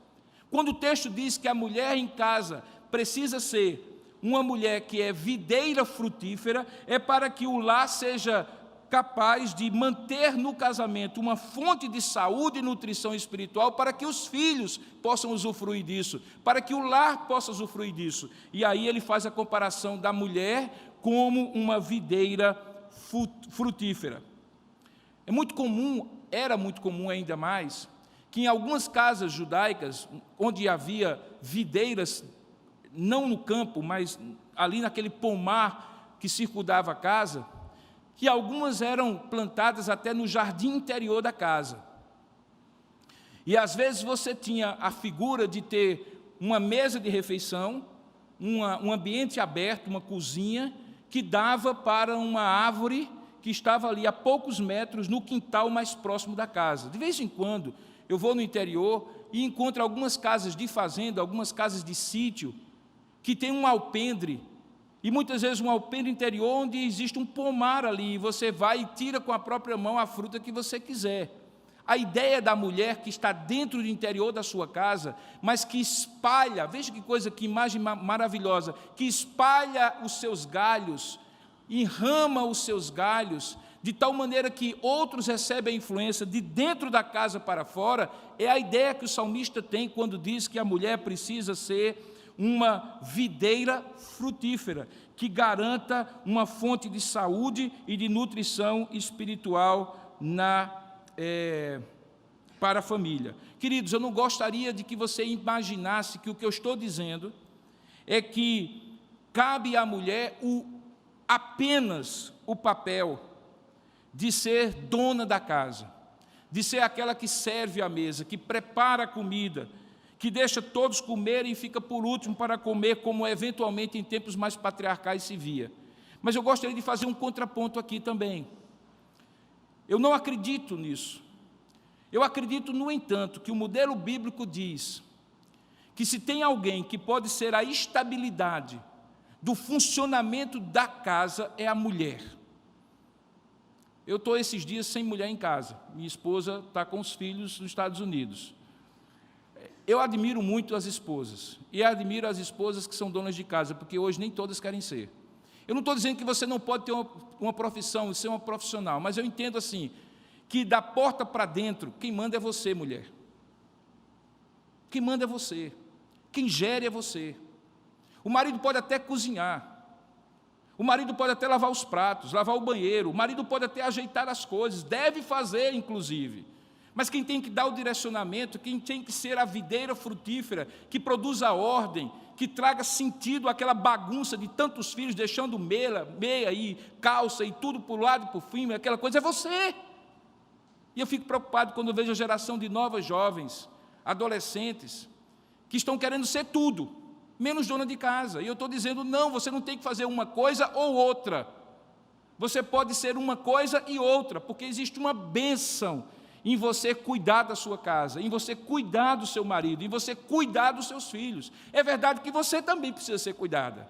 Quando o texto diz que a mulher em casa precisa ser uma mulher que é videira frutífera, é para que o lar seja capaz de manter no casamento uma fonte de saúde e nutrição espiritual, para que os filhos possam usufruir disso, para que o lar possa usufruir disso. E aí ele faz a comparação da mulher como uma videira frutífera. É muito comum, era muito comum ainda mais, que em algumas casas judaicas, onde havia videiras, não no campo, mas ali naquele pomar que circundava a casa, que algumas eram plantadas até no jardim interior da casa. E às vezes você tinha a figura de ter uma mesa de refeição, um ambiente aberto, uma cozinha, que dava para uma árvore que estava ali a poucos metros no quintal mais próximo da casa. De vez em quando eu vou no interior e encontro algumas casas de fazenda, algumas casas de sítio, que tem um alpendre, e muitas vezes um alpendre interior onde existe um pomar ali, e você vai e tira com a própria mão a fruta que você quiser. A ideia da mulher que está dentro do interior da sua casa, mas que espalha, veja que coisa, que imagem maravilhosa, que espalha os seus galhos, enrama os seus galhos, de tal maneira que outros recebem a influência de dentro da casa para fora, é a ideia que o salmista tem quando diz que a mulher precisa ser uma videira frutífera, que garanta uma fonte de saúde e de nutrição espiritual para a família. Queridos, eu não gostaria de que você imaginasse que o que eu estou dizendo é que cabe à mulher apenas o papel de ser dona da casa, de ser aquela que serve a mesa, que prepara a comida, que deixa todos comerem e fica por último para comer, como eventualmente em tempos mais patriarcais se via. Mas eu gostaria de fazer um contraponto aqui também. Eu não acredito nisso. Eu acredito, no entanto, que o modelo bíblico diz que se tem alguém que pode ser a estabilidade do funcionamento da casa, é a mulher. Eu estou esses dias sem mulher em casa. Minha esposa está com os filhos nos Estados Unidos. Eu admiro muito as esposas, e admiro as esposas que são donas de casa, porque hoje nem todas querem ser. Eu não estou dizendo que você não pode ter uma profissão e ser uma profissional, mas eu entendo assim, que da porta para dentro, quem manda é você, mulher. Quem manda é você. Quem gere é você. O marido pode até cozinhar, o marido pode até lavar os pratos, lavar o banheiro, o marido pode até ajeitar as coisas, deve fazer, inclusive. Mas quem tem que dar o direcionamento, quem tem que ser a videira frutífera, que produza ordem, que traga sentido àquela bagunça de tantos filhos, deixando meia e calça e tudo por lado e por fim, aquela coisa, é você. E eu fico preocupado quando eu vejo a geração de novas jovens, adolescentes, que estão querendo ser tudo, menos dona de casa. E eu estou dizendo, não, você não tem que fazer uma coisa ou outra. Você pode ser uma coisa e outra, porque existe uma bênção em você cuidar da sua casa, em você cuidar do seu marido, em você cuidar dos seus filhos. É verdade que você também precisa ser cuidada.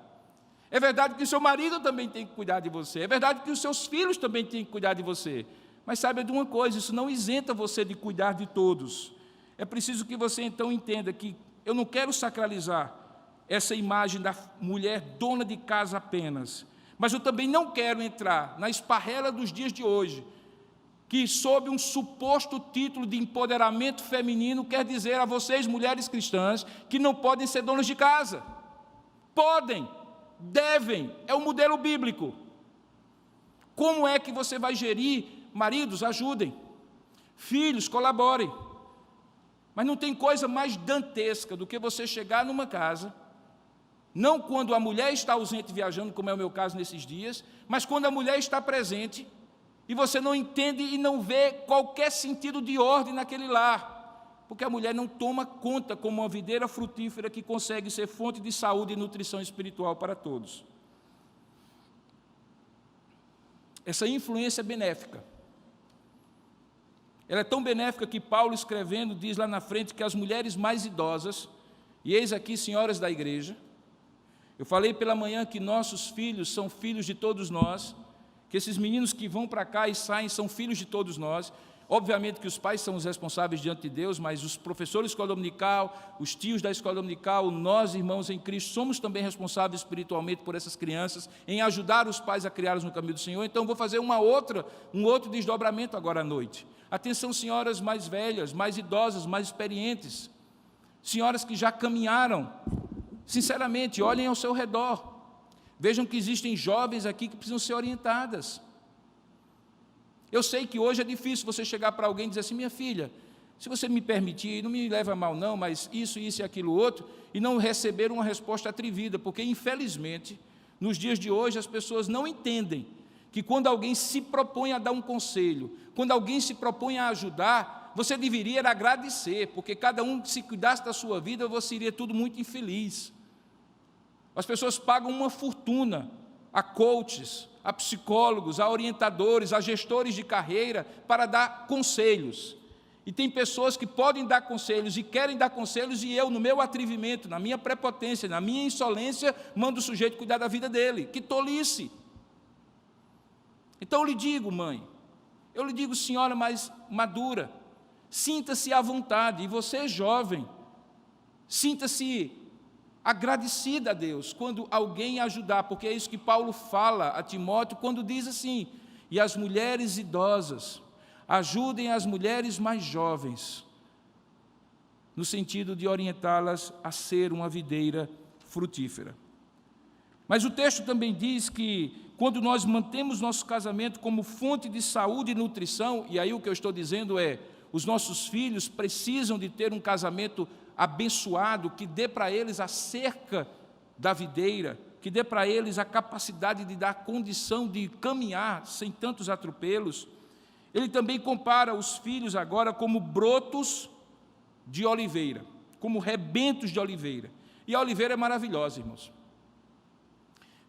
É verdade que o seu marido também tem que cuidar de você. É verdade que os seus filhos também têm que cuidar de você. Mas saiba de uma coisa, isso não isenta você de cuidar de todos. É preciso que você então entenda que eu não quero sacralizar essa imagem da mulher dona de casa apenas, mas eu também não quero entrar na esparrela dos dias de hoje, que sob um suposto título de empoderamento feminino quer dizer a vocês, mulheres cristãs, que não podem ser donas de casa. Podem, devem, é o modelo bíblico. Como é que você vai gerir? Maridos, ajudem. Filhos, colaborem. Mas não tem coisa mais dantesca do que você chegar numa casa, não quando a mulher está ausente viajando, como é o meu caso nesses dias, mas quando a mulher está presente, e você não entende e não vê qualquer sentido de ordem naquele lar, porque a mulher não toma conta como uma videira frutífera que consegue ser fonte de saúde e nutrição espiritual para todos. Essa influência é benéfica. Ela é tão benéfica que Paulo, escrevendo, diz lá na frente que as mulheres mais idosas, e eis aqui, senhoras da igreja, eu falei pela manhã que nossos filhos são filhos de todos nós, que esses meninos que vão para cá e saem são filhos de todos nós. Obviamente que os pais são os responsáveis diante de Deus, mas os professores de escola dominical, os tios da escola dominical, nós, irmãos em Cristo, somos também responsáveis espiritualmente por essas crianças, em ajudar os pais a criá-los no caminho do Senhor. Então, vou fazer um outro desdobramento agora à noite. Atenção, senhoras mais velhas, mais idosas, mais experientes, senhoras que já caminharam. Sinceramente, olhem ao seu redor. Vejam que existem jovens aqui que precisam ser orientadas. Eu sei que hoje é difícil você chegar para alguém e dizer assim, minha filha, se você me permitir, não me leva a mal não, mas isso e aquilo outro, e não receber uma resposta atrevida, porque infelizmente, nos dias de hoje, as pessoas não entendem que quando alguém se propõe a dar um conselho, quando alguém se propõe a ajudar, você deveria agradecer, porque cada um que se cuidasse da sua vida, você seria tudo muito infeliz. As pessoas pagam uma fortuna a coaches, a psicólogos, a orientadores, a gestores de carreira para dar conselhos. E tem pessoas que podem dar conselhos e querem dar conselhos e eu, no meu atrevimento, na minha prepotência, na minha insolência, mando o sujeito cuidar da vida dele. Que tolice! Então eu lhe digo, mãe, eu lhe digo, senhora mais madura, sinta-se à vontade, e você jovem, sinta-se agradecida a Deus quando alguém ajudar, porque é isso que Paulo fala a Timóteo quando diz assim, e as mulheres idosas, ajudem as mulheres mais jovens, no sentido de orientá-las a ser uma videira frutífera. Mas o texto também diz que quando nós mantemos nosso casamento como fonte de saúde e nutrição, e aí o que eu estou dizendo é, os nossos filhos precisam de ter um casamento abençoado, que dê para eles a cerca da videira, que dê para eles a capacidade de dar condição de caminhar sem tantos atropelos. Ele também compara os filhos agora como brotos de oliveira, como rebentos de oliveira. E a oliveira é maravilhosa, irmãos.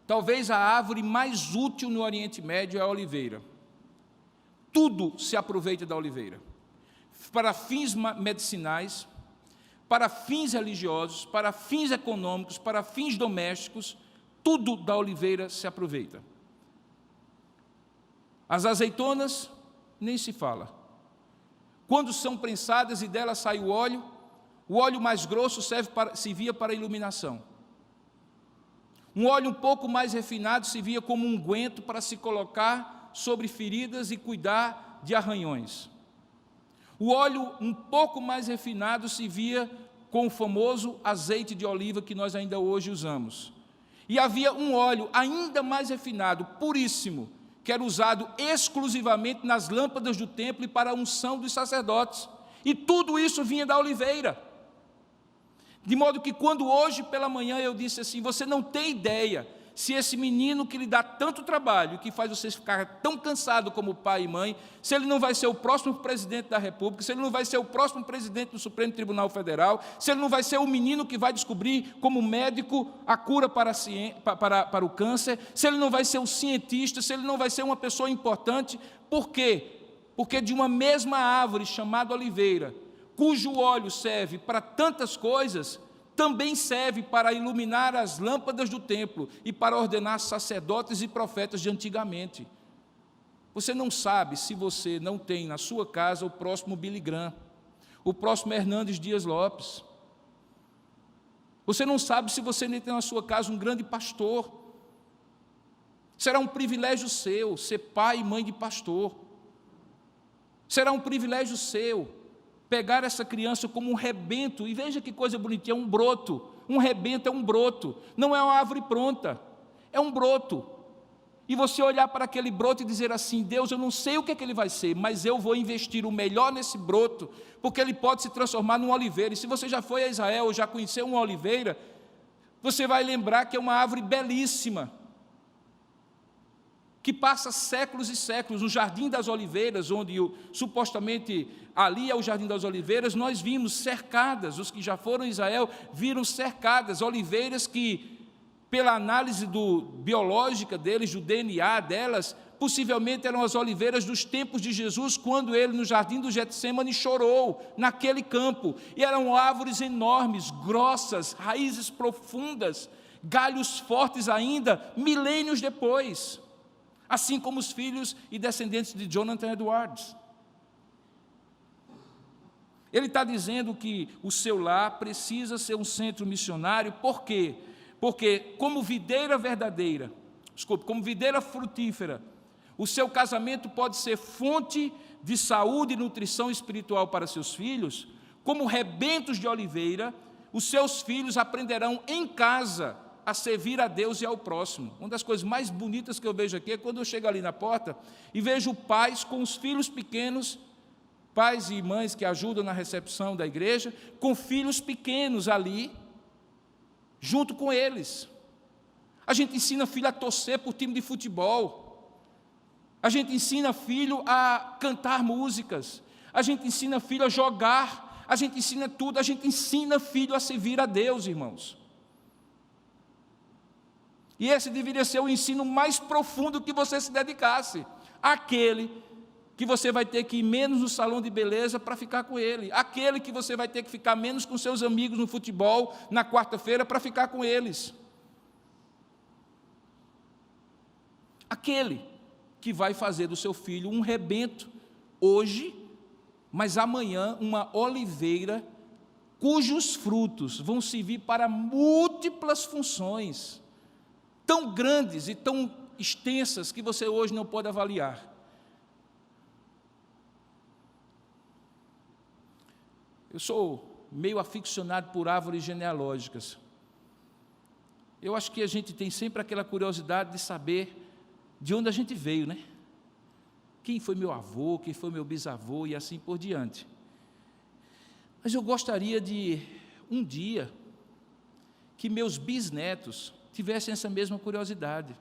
Talvez a árvore mais útil no Oriente Médio é a oliveira. Tudo se aproveita da oliveira. Para fins medicinais, para fins religiosos, para fins econômicos, para fins domésticos, tudo da oliveira se aproveita. As azeitonas, nem se fala. Quando são prensadas e delas sai o óleo mais grosso servia para iluminação. Um óleo um pouco mais refinado servia como um unguento para se colocar sobre feridas e cuidar de arranhões. O óleo um pouco mais refinado se via com o famoso azeite de oliva que nós ainda hoje usamos. E havia um óleo ainda mais refinado, puríssimo, que era usado exclusivamente nas lâmpadas do templo e para a unção dos sacerdotes. E tudo isso vinha da oliveira. De modo que quando hoje pela manhã eu disse assim, você não tem ideia se esse menino que lhe dá tanto trabalho, que faz você ficar tão cansado como pai e mãe, se ele não vai ser o próximo presidente da República, se ele não vai ser o próximo presidente do Supremo Tribunal Federal, se ele não vai ser o menino que vai descobrir como médico a cura para o câncer, se ele não vai ser um cientista, se ele não vai ser uma pessoa importante. Por quê? Porque de uma mesma árvore chamada oliveira, cujo óleo serve para tantas coisas, também serve para iluminar as lâmpadas do templo e para ordenar sacerdotes e profetas de antigamente. Você não sabe se você não tem na sua casa o próximo Billy Graham, o próximo Hernandes Dias Lopes. Você não sabe se você nem tem na sua casa um grande pastor. Será um privilégio seu ser pai e mãe de pastor. Será um privilégio seu pegar essa criança como um rebento, e veja que coisa bonitinha, é um broto. Um rebento é um broto, não é uma árvore pronta, é um broto. E você olhar para aquele broto e dizer assim: Deus, eu não sei o que é que ele vai ser, mas eu vou investir o melhor nesse broto, porque ele pode se transformar num oliveira. E se você já foi a Israel ou já conheceu uma oliveira, você vai lembrar que é uma árvore belíssima, que passa séculos e séculos. No Jardim das Oliveiras, onde supostamente ali é o Jardim das Oliveiras, nós vimos cercadas, os que já foram a Israel viram cercadas, oliveiras que, pela análise biológica deles, do DNA delas, possivelmente eram as oliveiras dos tempos de Jesus, quando ele no Jardim do Getsêmani chorou, naquele campo, e eram árvores enormes, grossas, raízes profundas, galhos fortes ainda, milênios depois, assim como os filhos e descendentes de Jonathan Edwards. Ele está dizendo que o seu lar precisa ser um centro missionário. Por quê? Porque como videira verdadeira, como videira frutífera, o seu casamento pode ser fonte de saúde e nutrição espiritual para seus filhos. Como rebentos de oliveira, os seus filhos aprenderão em casa a servir a Deus e ao próximo. Uma das coisas mais bonitas que eu vejo aqui é quando eu chego ali na porta e vejo pais com os filhos pequenos, pais e mães que ajudam na recepção da igreja, com filhos pequenos ali, junto com eles. A gente ensina filho a torcer por time de futebol, a gente ensina filho a cantar músicas, a gente ensina filho a jogar, a gente ensina tudo, a gente ensina filho a servir a Deus, irmãos. E esse deveria ser o ensino mais profundo que você se dedicasse, aquele que você vai ter que ir menos no salão de beleza para ficar com ele, aquele que você vai ter que ficar menos com seus amigos no futebol na quarta-feira para ficar com eles, aquele que vai fazer do seu filho um rebento hoje, mas amanhã uma oliveira cujos frutos vão servir para múltiplas funções, tão grandes e tão extensas que você hoje não pode avaliar. Eu sou meio aficionado por árvores genealógicas. Eu acho que a gente tem sempre aquela curiosidade de saber de onde a gente veio, né? Quem foi meu avô, quem foi meu bisavô e assim por diante. Mas eu gostaria de, um dia, que meus bisnetos tivessem essa mesma curiosidade.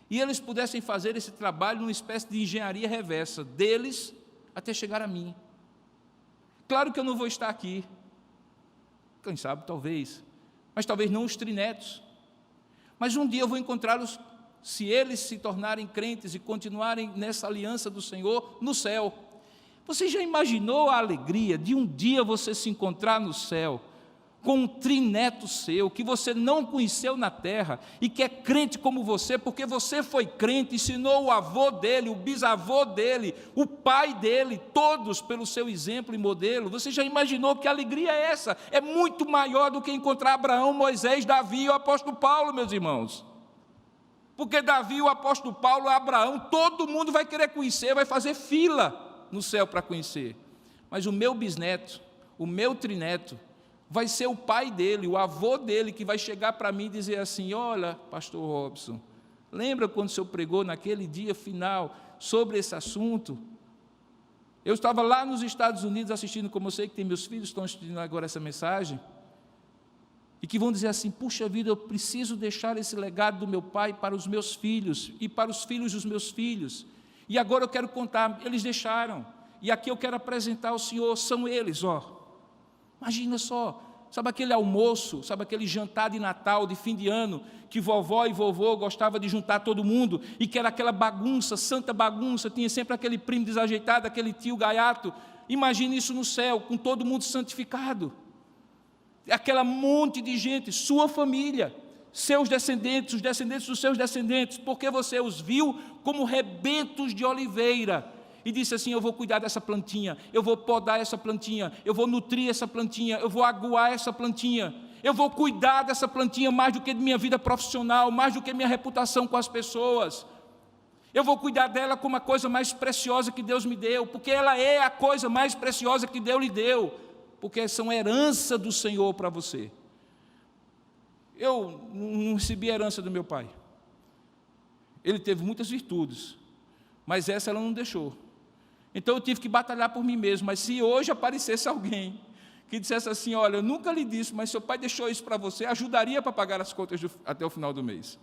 E eles pudessem fazer esse trabalho numa espécie de engenharia reversa, deles até chegar a mim. Claro que eu não vou estar aqui, quem sabe, talvez, mas talvez não os trinetos. Mas um dia eu vou encontrá-los, se eles se tornarem crentes e continuarem nessa aliança do Senhor, no céu. Você já imaginou a alegria de um dia você se encontrar no céu, com um trineto seu, que você não conheceu na terra, e que é crente como você, porque você foi crente, ensinou o avô dele, o bisavô dele, o pai dele, todos pelo seu exemplo e modelo. Você já imaginou que alegria é essa? É muito maior do que encontrar Abraão, Moisés, Davi e o apóstolo Paulo, meus irmãos. Porque Davi, o apóstolo Paulo, Abraão, todo mundo vai querer conhecer, vai fazer fila no céu para conhecer. Mas o meu bisneto, o meu trineto, vai ser o pai dele, o avô dele, que vai chegar para mim e dizer assim: olha, pastor Robson, lembra quando o senhor pregou naquele dia final sobre esse assunto? Eu estava lá nos Estados Unidos assistindo, como eu sei que tem meus filhos estão assistindo agora essa mensagem, e que vão dizer assim: puxa vida, eu preciso deixar esse legado do meu pai para os meus filhos e para os filhos dos meus filhos. E agora eu quero contar, eles deixaram, e aqui eu quero apresentar ao Senhor, são eles, Imagina só, sabe aquele almoço, sabe aquele jantar de Natal, de fim de ano, que vovó e vovô gostavam de juntar todo mundo, e que era aquela bagunça, santa bagunça, tinha sempre aquele primo desajeitado, aquele tio gaiato. Imagine isso no céu, com todo mundo santificado. Aquela monte de gente, sua família, seus descendentes, os descendentes dos seus descendentes, porque você os viu como rebentos de oliveira, e disse assim: eu vou cuidar dessa plantinha, eu vou podar essa plantinha, eu vou nutrir essa plantinha, eu vou aguar essa plantinha, eu vou cuidar dessa plantinha mais do que de minha vida profissional, mais do que minha reputação com as pessoas. Eu vou cuidar dela como a coisa mais preciosa que Deus me deu, porque ela é a coisa mais preciosa que Deus lhe deu, porque são herança do Senhor para você. Eu não recebi a herança do meu pai. Ele teve muitas virtudes, mas essa ela não deixou. Então eu tive que batalhar por mim mesmo. Mas se hoje aparecesse alguém que dissesse assim: olha, eu nunca lhe disse, mas seu pai deixou isso para você, ajudaria para pagar as contas até o final do mês.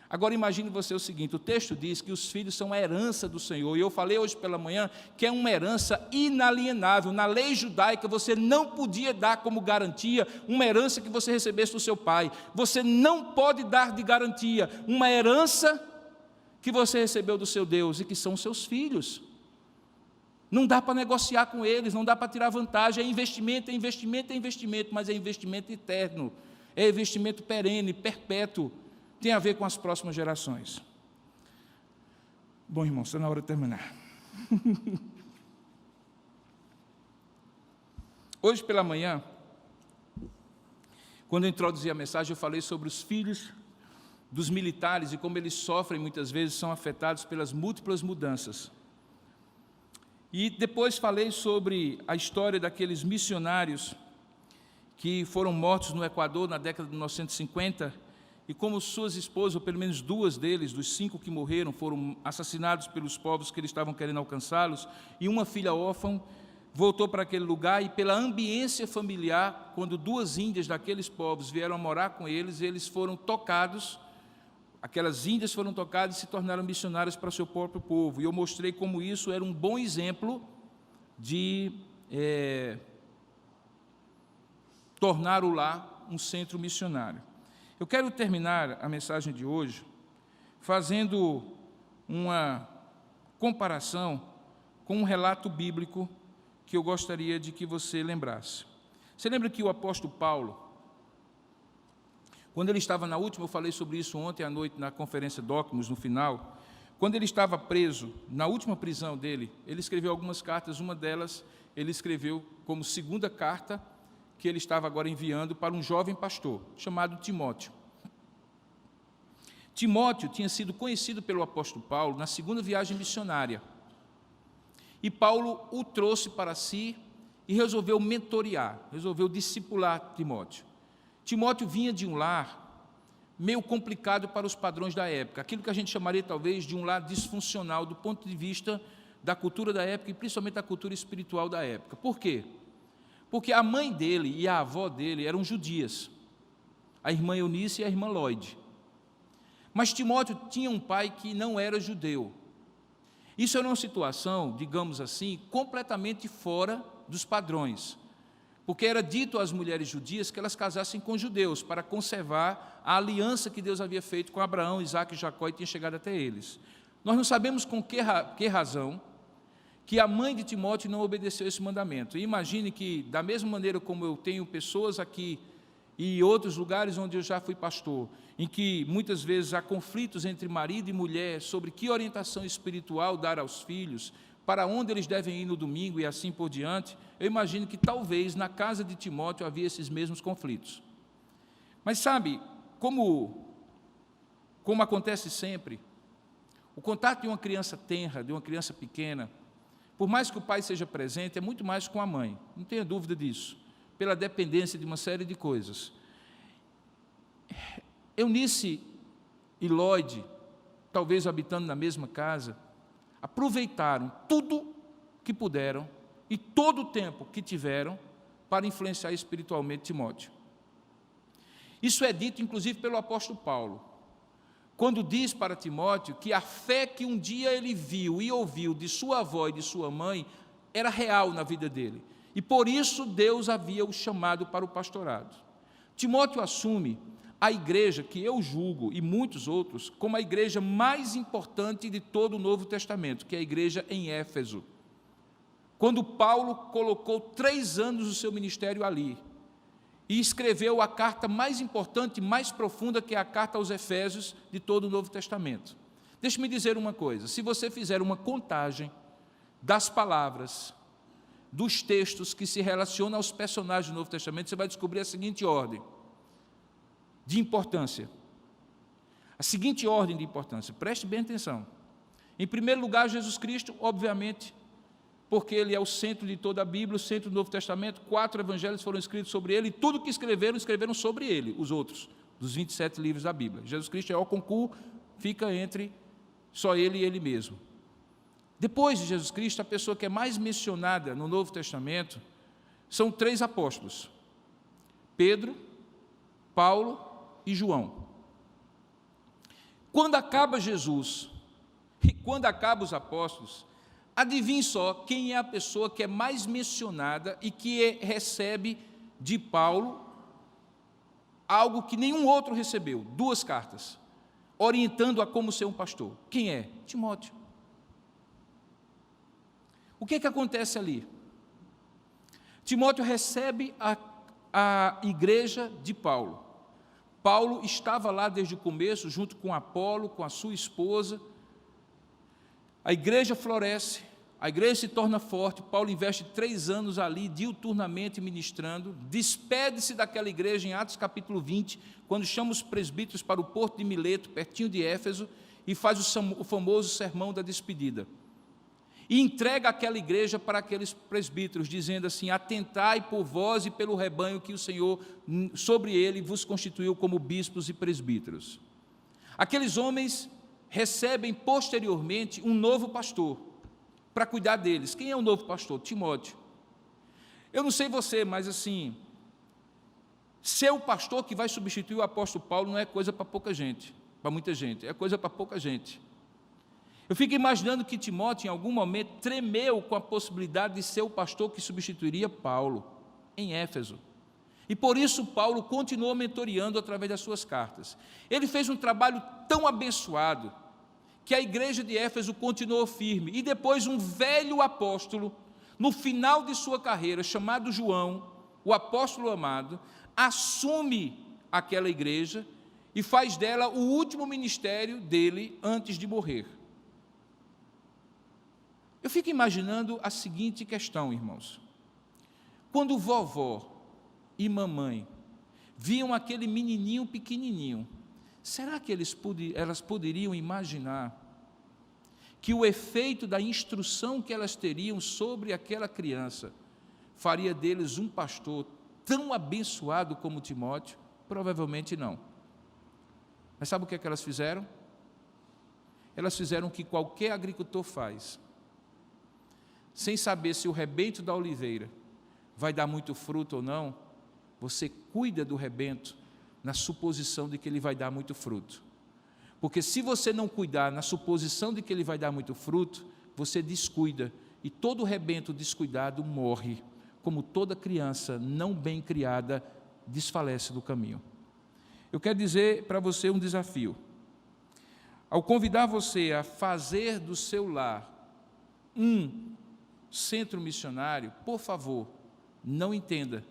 Agora imagine você o seguinte: o texto diz que os filhos são a herança do Senhor, e eu falei hoje pela manhã que é uma herança inalienável. Na lei judaica você não podia dar como garantia uma herança que você recebesse do seu pai. Você não pode dar de garantia uma herança que você recebeu do seu Deus, e que são seus filhos. Não dá para negociar com eles, não dá para tirar vantagem. É investimento, é investimento, é investimento, mas é investimento eterno, é investimento perene, perpétuo, tem a ver com as próximas gerações. Bom, irmãos, está na hora de terminar. Hoje pela manhã, quando eu introduzi a mensagem, eu falei sobre os filhos dos militares e como eles sofrem muitas vezes, são afetados pelas múltiplas mudanças. E depois falei sobre a história daqueles missionários que foram mortos no Equador na década de 1950, e como suas esposas, ou pelo menos duas deles, dos 5 que morreram, foram assassinados pelos povos que eles estavam querendo alcançá-los, e uma filha órfã voltou para aquele lugar, e pela ambiência familiar, quando 2 índias daqueles povos vieram a morar com eles, eles foram tocados. Aquelas índias foram tocadas e se tornaram missionárias para o seu próprio povo. E eu mostrei como isso era um bom exemplo de tornar o lar um centro missionário. Eu quero terminar a mensagem de hoje fazendo uma comparação com um relato bíblico que eu gostaria de que você lembrasse. Você lembra que o apóstolo Paulo, quando ele estava na última, eu falei sobre isso ontem à noite na conferência Docmos, no final, quando ele estava preso, na última prisão dele, ele escreveu algumas cartas, uma delas ele escreveu como segunda carta que ele estava agora enviando para um jovem pastor, chamado Timóteo. Timóteo tinha sido conhecido pelo apóstolo Paulo na segunda viagem missionária, e Paulo o trouxe para si e resolveu mentorear, resolveu discipular Timóteo. Timóteo vinha de um lar meio complicado para os padrões da época, aquilo que a gente chamaria talvez de um lar disfuncional do ponto de vista da cultura da época e principalmente da cultura espiritual da época. Por quê? Porque a mãe dele e a avó dele eram judias, a irmã Eunice e a irmã Lloyd. Mas Timóteo tinha um pai que não era judeu. Isso era uma situação, digamos assim, completamente fora dos padrões, porque era dito às mulheres judias que elas casassem com judeus para conservar a aliança que Deus havia feito com Abraão, Isaque e Jacó e tinha chegado até eles. Nós não sabemos com que razão que a mãe de Timóteo não obedeceu esse mandamento. E imagine que, da mesma maneira como eu tenho pessoas aqui e outros lugares onde eu já fui pastor, em que muitas vezes há conflitos entre marido e mulher sobre que orientação espiritual dar aos filhos, para onde eles devem ir no domingo e assim por diante, eu imagino que talvez na casa de Timóteo havia esses mesmos conflitos. Mas sabe, como acontece sempre, o contato de uma criança tenra, de uma criança pequena, por mais que o pai seja presente, é muito mais com a mãe, não tenha dúvida disso, pela dependência de uma série de coisas. Eunice e Lloyd, talvez habitando na mesma casa, aproveitaram tudo que puderam e todo o tempo que tiveram para influenciar espiritualmente Timóteo. Isso é dito, inclusive, pelo apóstolo Paulo, quando diz para Timóteo que a fé que um dia ele viu e ouviu de sua avó e de sua mãe era real na vida dele, e por isso Deus havia o chamado para o pastorado. Timóteo assume a igreja, que eu julgo, e muitos outros, como a igreja mais importante de todo o Novo Testamento, que é a igreja em Éfeso. Quando Paulo colocou 3 anos do seu ministério ali, e escreveu a carta mais importante, mais profunda, que é a carta aos Efésios de todo o Novo Testamento. Deixe-me dizer uma coisa: se você fizer uma contagem das palavras, dos textos que se relacionam aos personagens do Novo Testamento, você vai descobrir a seguinte ordem de importância. A seguinte ordem de importância, preste bem atenção. Em primeiro lugar, Jesus Cristo, obviamente, porque ele é o centro de toda a Bíblia, o centro do Novo Testamento. 4 evangelhos foram escritos sobre ele, e tudo que escreveram sobre ele, os outros, dos 27 livros da Bíblia. Jesus Cristo é o concurso, fica entre só ele e ele mesmo. Depois de Jesus Cristo, a pessoa que é mais mencionada no Novo Testamento são 3 apóstolos: Pedro, Paulo e João. Quando acaba Jesus e quando acaba os apóstolos, adivinhe só quem é a pessoa que é mais mencionada e que recebe de Paulo algo que nenhum outro recebeu: 2 cartas, orientando a como ser um pastor. Quem é? Timóteo. O que acontece ali? Timóteo recebe a igreja de Paulo. Paulo estava lá desde o começo, junto com Apolo, com a sua esposa. A igreja floresce, a igreja se torna forte. Paulo investe 3 anos ali, diuturnamente ministrando. Despede-se daquela igreja em Atos capítulo 20, quando chama os presbíteros para o porto de Mileto, pertinho de Éfeso, e faz o famoso sermão da despedida. E entrega aquela igreja para aqueles presbíteros, dizendo assim: atentai por vós e pelo rebanho que o Senhor, sobre ele, vos constituiu como bispos e presbíteros. Aqueles homens recebem posteriormente um novo pastor para cuidar deles. Quem é o novo pastor? Timóteo. Eu não sei você, mas assim, ser o pastor que vai substituir o apóstolo Paulo não é coisa para pouca gente, para muita gente, é coisa para pouca gente. Eu fico imaginando que Timóteo, em algum momento, tremeu com a possibilidade de ser o pastor que substituiria Paulo em Éfeso. E por isso Paulo continuou mentoreando através das suas cartas. Ele fez um trabalho tão abençoado que a igreja de Éfeso continuou firme. E depois um velho apóstolo, no final de sua carreira, chamado João, o apóstolo amado, assume aquela igreja e faz dela o último ministério dele antes de morrer. Eu fico imaginando a seguinte questão, irmãos. Quando vovó e mamãe viam aquele menininho pequenininho, será que elas poderiam imaginar que o efeito da instrução que elas teriam sobre aquela criança faria deles um pastor tão abençoado como Timóteo? Provavelmente não. Mas sabe o que é que elas fizeram? Elas fizeram o que qualquer agricultor faz. Sem saber se o rebento da oliveira vai dar muito fruto ou não, você cuida do rebento na suposição de que ele vai dar muito fruto. Porque se você não cuidar na suposição de que ele vai dar muito fruto, você descuida, e todo rebento descuidado morre, como toda criança não bem criada desfalece do caminho. Eu quero dizer para você um desafio. Ao convidar você a fazer do seu lar um centro missionário, por favor, não entenda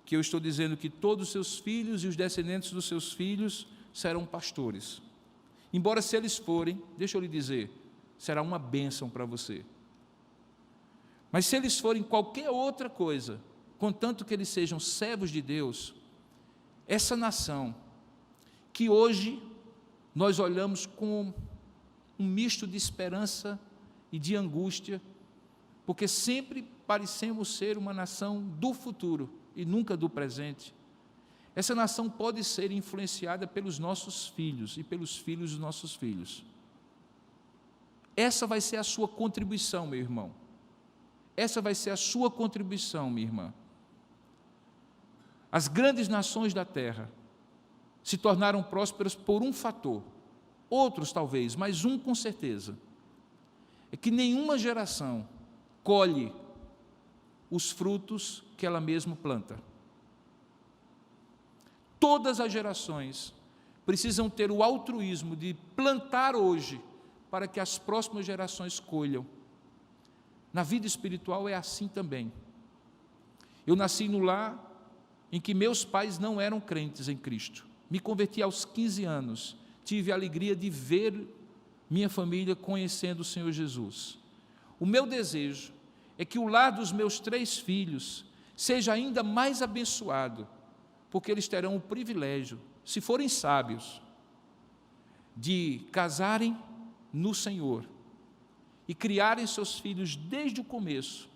que eu estou dizendo que todos os seus filhos e os descendentes dos seus filhos serão pastores. Embora se eles forem, deixa eu lhe dizer, será uma bênção para você. Mas se eles forem qualquer outra coisa, contanto que eles sejam servos de Deus, essa nação, que hoje nós olhamos com um misto de esperança e de angústia, porque sempre parecemos ser uma nação do futuro e nunca do presente. Essa nação pode ser influenciada pelos nossos filhos e pelos filhos dos nossos filhos. Essa vai ser a sua contribuição, meu irmão. Essa vai ser a sua contribuição, minha irmã. As grandes nações da terra se tornaram prósperas por um fator, outros talvez, mas um com certeza, é que nenhuma geração colhe os frutos que ela mesma planta. Todas as gerações precisam ter o altruísmo de plantar hoje para que as próximas gerações colham. Na vida espiritual é assim também. Eu nasci no lar em que meus pais não eram crentes em Cristo. Me converti aos 15 anos. Tive a alegria de ver minha família conhecendo o Senhor Jesus. O meu desejo é que o lar dos meus 3 filhos seja ainda mais abençoado, porque eles terão o privilégio, se forem sábios, de casarem no Senhor e criarem seus filhos desde o começo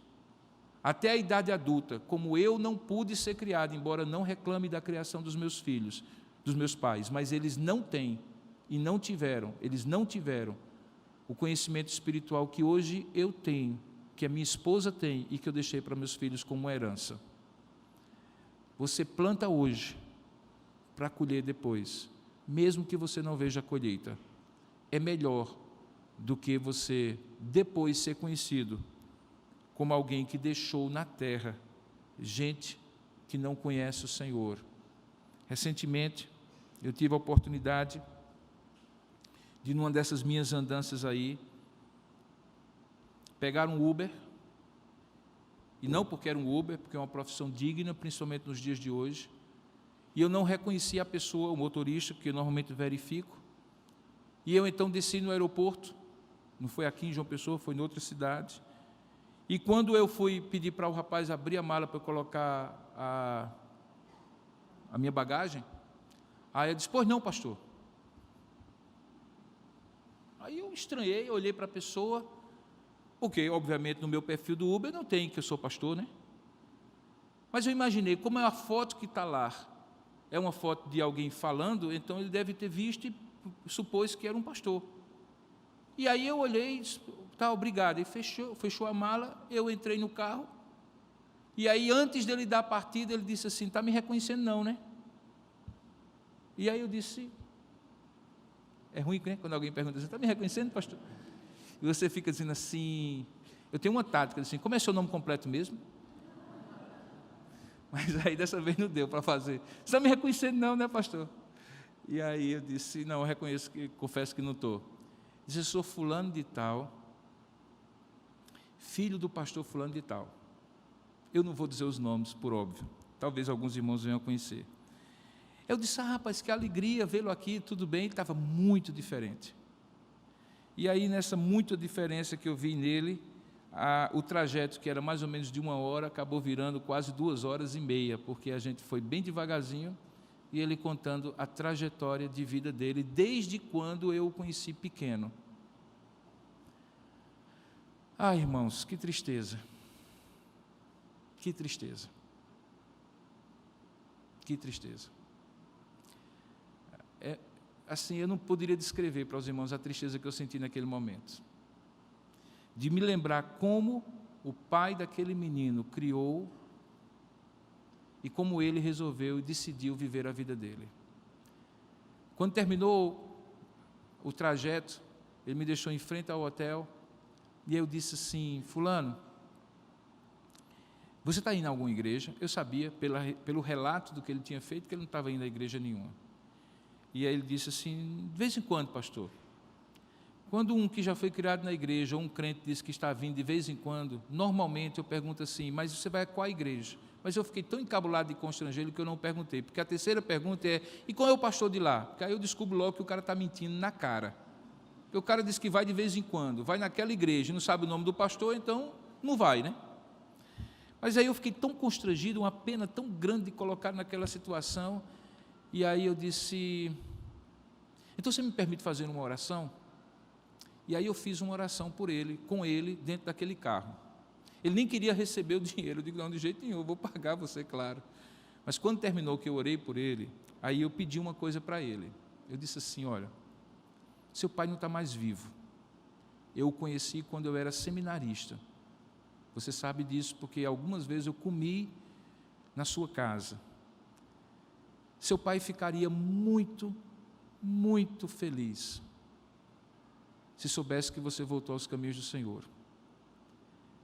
até a idade adulta, como eu não pude ser criado, embora não reclame da criação dos meus filhos, dos meus pais, mas eles não têm e não tiveram o conhecimento espiritual que hoje eu tenho, que a minha esposa tem e que eu deixei para meus filhos como uma herança. Você planta hoje para colher depois, mesmo que você não veja a colheita. É melhor do que você depois ser conhecido como alguém que deixou na terra gente que não conhece o Senhor. Recentemente, eu tive a oportunidade de, numa dessas minhas andanças aí, pegar um Uber, e não porque era um Uber, porque é uma profissão digna, principalmente nos dias de hoje, e eu não reconheci a pessoa, o motorista, que eu normalmente verifico, e eu então desci no aeroporto, não foi aqui em João Pessoa, foi em outra cidade, e quando eu fui pedir para o rapaz abrir a mala para eu colocar a minha bagagem, aí ele disse: pois não, pastor. Aí eu estranhei, olhei para a pessoa, porque, obviamente, no meu perfil do Uber não tem que eu sou pastor, né? Mas eu imaginei, como é a foto que está lá, é uma foto de alguém falando, então ele deve ter visto e supôs que era um pastor. E aí eu olhei e disse: tá, obrigado. E fechou a mala, eu entrei no carro, e aí antes dele dar a partida, ele disse assim: está me reconhecendo não, né? E aí eu disse: é ruim, né, quando alguém pergunta assim: está me reconhecendo, pastor? E você fica dizendo assim, eu tenho uma tática, assim, como é seu nome completo mesmo? Mas aí dessa vez não deu para fazer. Você está me reconhecendo não, né, pastor? E aí eu disse: não, eu reconheço, confesso que não estou. Disse: eu sou fulano de tal, filho do pastor fulano de tal. Eu não vou dizer os nomes, por óbvio, talvez alguns irmãos venham a conhecer. Eu disse: rapaz, que alegria vê-lo aqui, tudo bem. Ele estava muito diferente. E aí, nessa muita diferença que eu vi nele, o trajeto, que era mais ou menos de 1 hora, acabou virando quase 2h30, porque a gente foi bem devagarzinho, e ele contando a trajetória de vida dele, desde quando eu o conheci pequeno. Ah, irmãos, que tristeza. Que tristeza. Que tristeza. Assim, eu não poderia descrever para os irmãos a tristeza que eu senti naquele momento. De me lembrar como o pai daquele menino criou e como ele resolveu e decidiu viver a vida dele. Quando terminou o trajeto, ele me deixou em frente ao hotel e eu disse assim: fulano, você está indo a alguma igreja? Eu sabia, pelo relato do que ele tinha feito, que ele não estava indo a igreja nenhuma. E aí ele disse assim: de vez em quando, pastor. Quando um que já foi criado na igreja, ou um crente diz que está vindo de vez em quando, normalmente eu pergunto assim: mas você vai a qual igreja? Mas eu fiquei tão encabulado e constrangido que eu não perguntei, porque a terceira pergunta é: e qual é o pastor de lá? Porque aí eu descubro logo que o cara está mentindo na cara. Porque o cara diz que vai de vez em quando, vai naquela igreja, não sabe o nome do pastor, então não vai, né? Mas aí eu fiquei tão constrangido, uma pena tão grande de colocar naquela situação. E aí eu disse: então você me permite fazer uma oração? E aí eu fiz uma oração por ele, com ele, dentro daquele carro. Ele nem queria receber o dinheiro. Eu digo: não, de jeito nenhum, eu vou pagar você, claro. Mas quando terminou que eu orei por ele, aí eu pedi uma coisa para ele. Eu disse assim: olha, seu pai não está mais vivo. Eu o conheci quando eu era seminarista. Você sabe disso porque algumas vezes eu comi na sua casa. Seu pai ficaria muito, muito feliz se soubesse que você voltou aos caminhos do Senhor.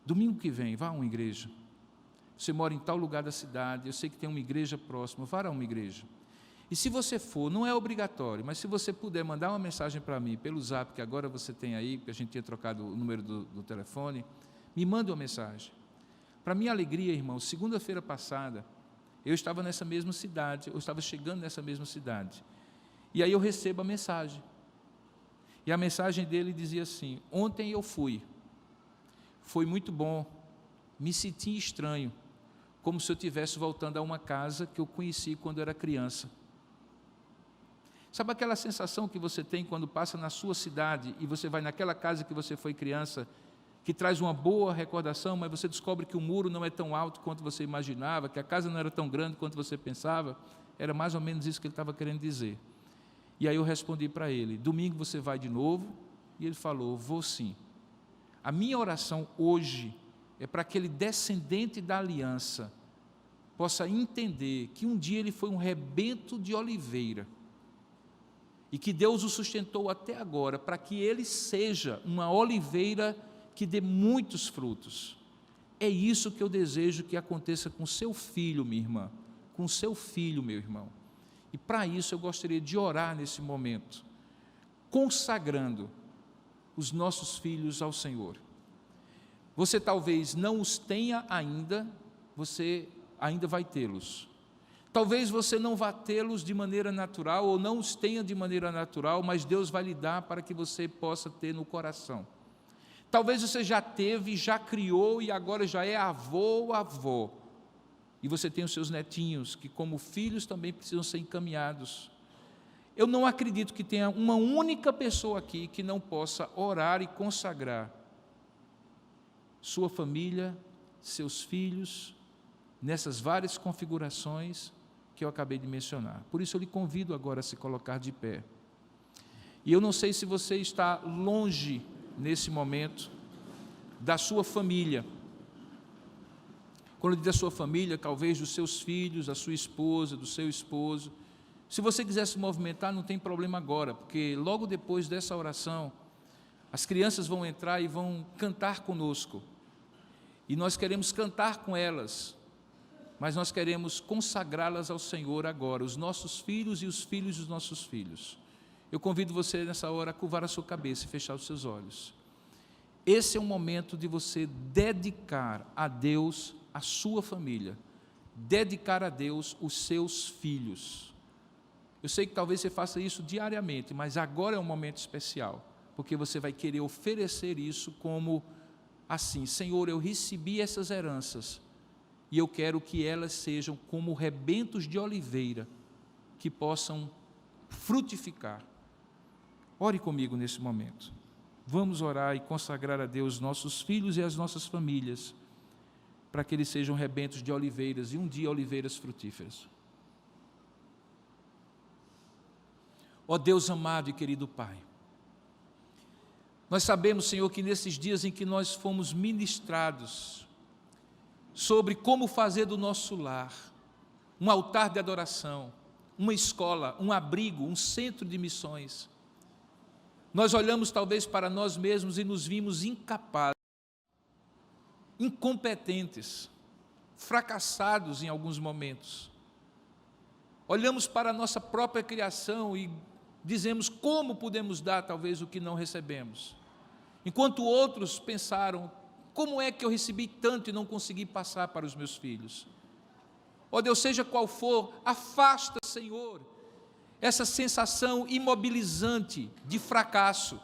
Domingo que vem, vá a uma igreja. Você mora em tal lugar da cidade, eu sei que tem uma igreja próxima, vá a uma igreja. E se você for, não é obrigatório, mas se você puder mandar uma mensagem para mim pelo Zap, que agora você tem aí, porque a gente tinha trocado o número do telefone, me manda uma mensagem. Para minha alegria, irmão, segunda-feira passada, eu estava nessa mesma cidade, eu estava chegando nessa mesma cidade, e aí eu recebo a mensagem. E a mensagem dele dizia assim: ontem eu fui, foi muito bom, me senti estranho, como se eu estivesse voltando a uma casa que eu conheci quando era criança. Sabe aquela sensação que você tem quando passa na sua cidade e você vai naquela casa que você foi criança, que traz uma boa recordação, mas você descobre que o muro não é tão alto quanto você imaginava, que a casa não era tão grande quanto você pensava? Era mais ou menos isso que ele estava querendo dizer. E aí eu respondi para ele: domingo você vai de novo? E ele falou: vou sim. A minha oração hoje é para que aquele descendente da aliança possa entender que um dia ele foi um rebento de oliveira e que Deus o sustentou até agora para que ele seja uma oliveira que dê muitos frutos. É isso que eu desejo que aconteça com seu filho, minha irmã, com seu filho, meu irmão. E para isso eu gostaria de orar nesse momento, consagrando os nossos filhos ao Senhor. Você talvez não os tenha ainda, você ainda vai tê-los. Talvez você não vá tê-los de maneira natural, ou não os tenha de maneira natural, mas Deus vai lhe dar para que você possa ter no coração. Talvez você já teve, já criou e agora já é avô ou avó. E você tem os seus netinhos, que como filhos também precisam ser encaminhados. Eu não acredito que tenha uma única pessoa aqui que não possa orar e consagrar sua família, seus filhos, nessas várias configurações que eu acabei de mencionar. Por isso eu lhe convido agora a se colocar de pé. E eu não sei se você está longe, nesse momento, da sua família. Quando eu digo da sua família, talvez dos seus filhos, da sua esposa, do seu esposo. Se você quiser se movimentar, não tem problema agora, porque logo depois dessa oração, as crianças vão entrar e vão cantar conosco. E nós queremos cantar com elas, mas nós queremos consagrá-las ao Senhor agora, os nossos filhos e os filhos dos nossos filhos. Eu convido você nessa hora a curvar a sua cabeça e fechar os seus olhos. Esse é o momento de você dedicar a Deus a sua família, dedicar a Deus os seus filhos. Eu sei que talvez você faça isso diariamente, mas agora é um momento especial, porque você vai querer oferecer isso como assim: Senhor, eu recebi essas heranças, e eu quero que elas sejam como rebentos de oliveira, que possam frutificar. Ore comigo nesse momento. Vamos orar e consagrar a Deus nossos filhos e as nossas famílias, para que eles sejam rebentos de oliveiras e um dia oliveiras frutíferas. Ó Deus amado e querido Pai, nós sabemos, Senhor, que nesses dias em que nós fomos ministrados sobre como fazer do nosso lar um altar de adoração, uma escola, um abrigo, um centro de missões, nós olhamos talvez para nós mesmos e nos vimos incapazes, incompetentes, fracassados em alguns momentos. Olhamos para a nossa própria criação e dizemos: como podemos dar talvez o que não recebemos? Enquanto outros pensaram: como é que eu recebi tanto e não consegui passar para os meus filhos? Ó Deus, seja qual for, afasta, Senhor, essa sensação imobilizante de fracasso,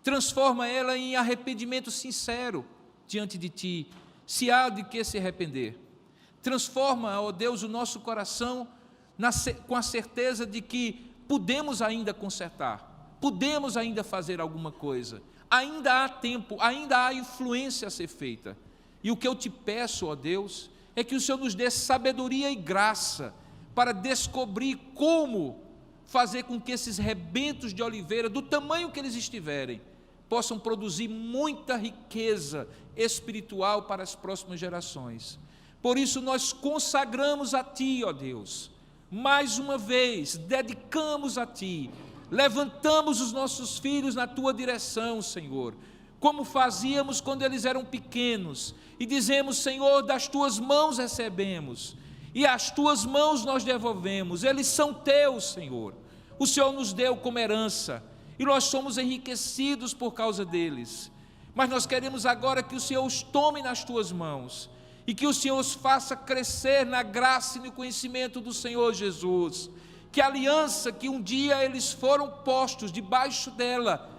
transforma ela em arrependimento sincero diante de Ti, se há de que se arrepender. Transforma, ó Deus, o nosso coração com a certeza de que podemos ainda consertar, podemos ainda fazer alguma coisa, ainda há tempo, ainda há influência a ser feita. E o que eu te peço, ó Deus, é que o Senhor nos dê sabedoria e graça para descobrir como fazer com que esses rebentos de oliveira, do tamanho que eles estiverem, possam produzir muita riqueza espiritual para as próximas gerações. Por isso nós consagramos a Ti, ó Deus, mais uma vez, dedicamos a Ti, levantamos os nossos filhos na Tua direção, Senhor, como fazíamos quando eles eram pequenos, e dizemos: Senhor, das Tuas mãos recebemos, e às Tuas mãos nós devolvemos, eles são Teus, Senhor, o Senhor nos deu como herança, e nós somos enriquecidos por causa deles, mas nós queremos agora que o Senhor os tome nas Tuas mãos, e que o Senhor os faça crescer na graça e no conhecimento do Senhor Jesus, que a aliança que um dia eles foram postos debaixo dela,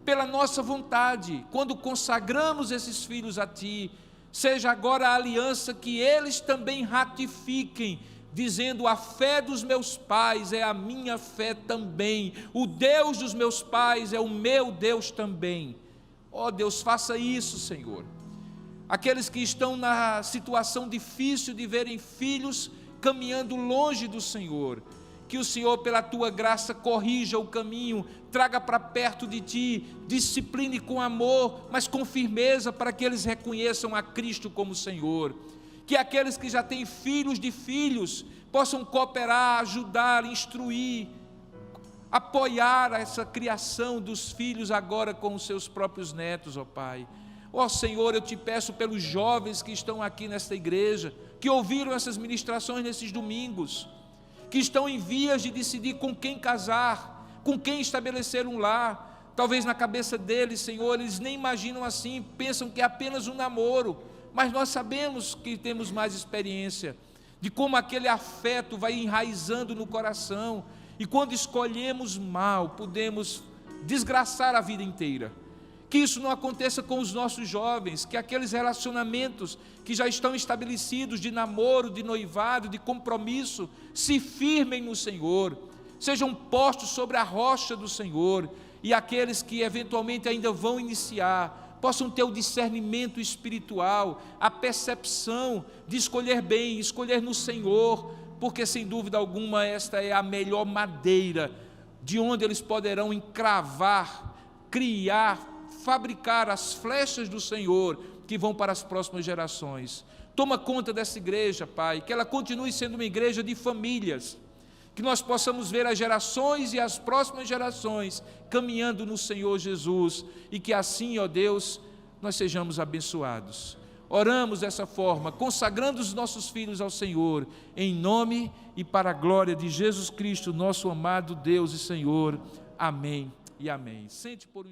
pela nossa vontade, quando consagramos esses filhos a Ti, seja agora a aliança que eles também ratifiquem, dizendo: a fé dos meus pais é a minha fé também, o Deus dos meus pais é o meu Deus também. Ó Deus, faça isso, Senhor. Aqueles que estão na situação difícil de verem filhos caminhando longe do Senhor, que o Senhor, pela Tua graça, corrija o caminho, traga para perto de Ti, discipline com amor, mas com firmeza, para que eles reconheçam a Cristo como Senhor. Que aqueles que já têm filhos de filhos possam cooperar, ajudar, instruir, apoiar essa criação dos filhos agora com os seus próprios netos, ó Pai. Ó Senhor, eu Te peço pelos jovens que estão aqui nesta igreja, que ouviram essas ministrações nesses domingos, que estão em vias de decidir com quem casar, com quem estabelecer um lar. Talvez na cabeça deles, Senhor, eles nem imaginam assim, pensam que é apenas um namoro, mas nós sabemos que temos mais experiência de como aquele afeto vai enraizando no coração, e quando escolhemos mal, podemos desgraçar a vida inteira. Que isso não aconteça com os nossos jovens, que aqueles relacionamentos que já estão estabelecidos de namoro, de noivado, de compromisso, se firmem no Senhor, sejam postos sobre a rocha do Senhor, e aqueles que eventualmente ainda vão iniciar, possam ter o discernimento espiritual, a percepção de escolher bem, escolher no Senhor, porque sem dúvida alguma esta é a melhor madeira, de onde eles poderão encravar, criar, fabricar as flechas do Senhor, que vão para as próximas gerações. Toma conta dessa igreja, Pai, que ela continue sendo uma igreja de famílias, que nós possamos ver as gerações e as próximas gerações caminhando no Senhor Jesus, e que assim, ó Deus, nós sejamos abençoados. Oramos dessa forma, consagrando os nossos filhos ao Senhor, em nome e para a glória de Jesus Cristo, nosso amado Deus e Senhor. Amém e amém. Sente por um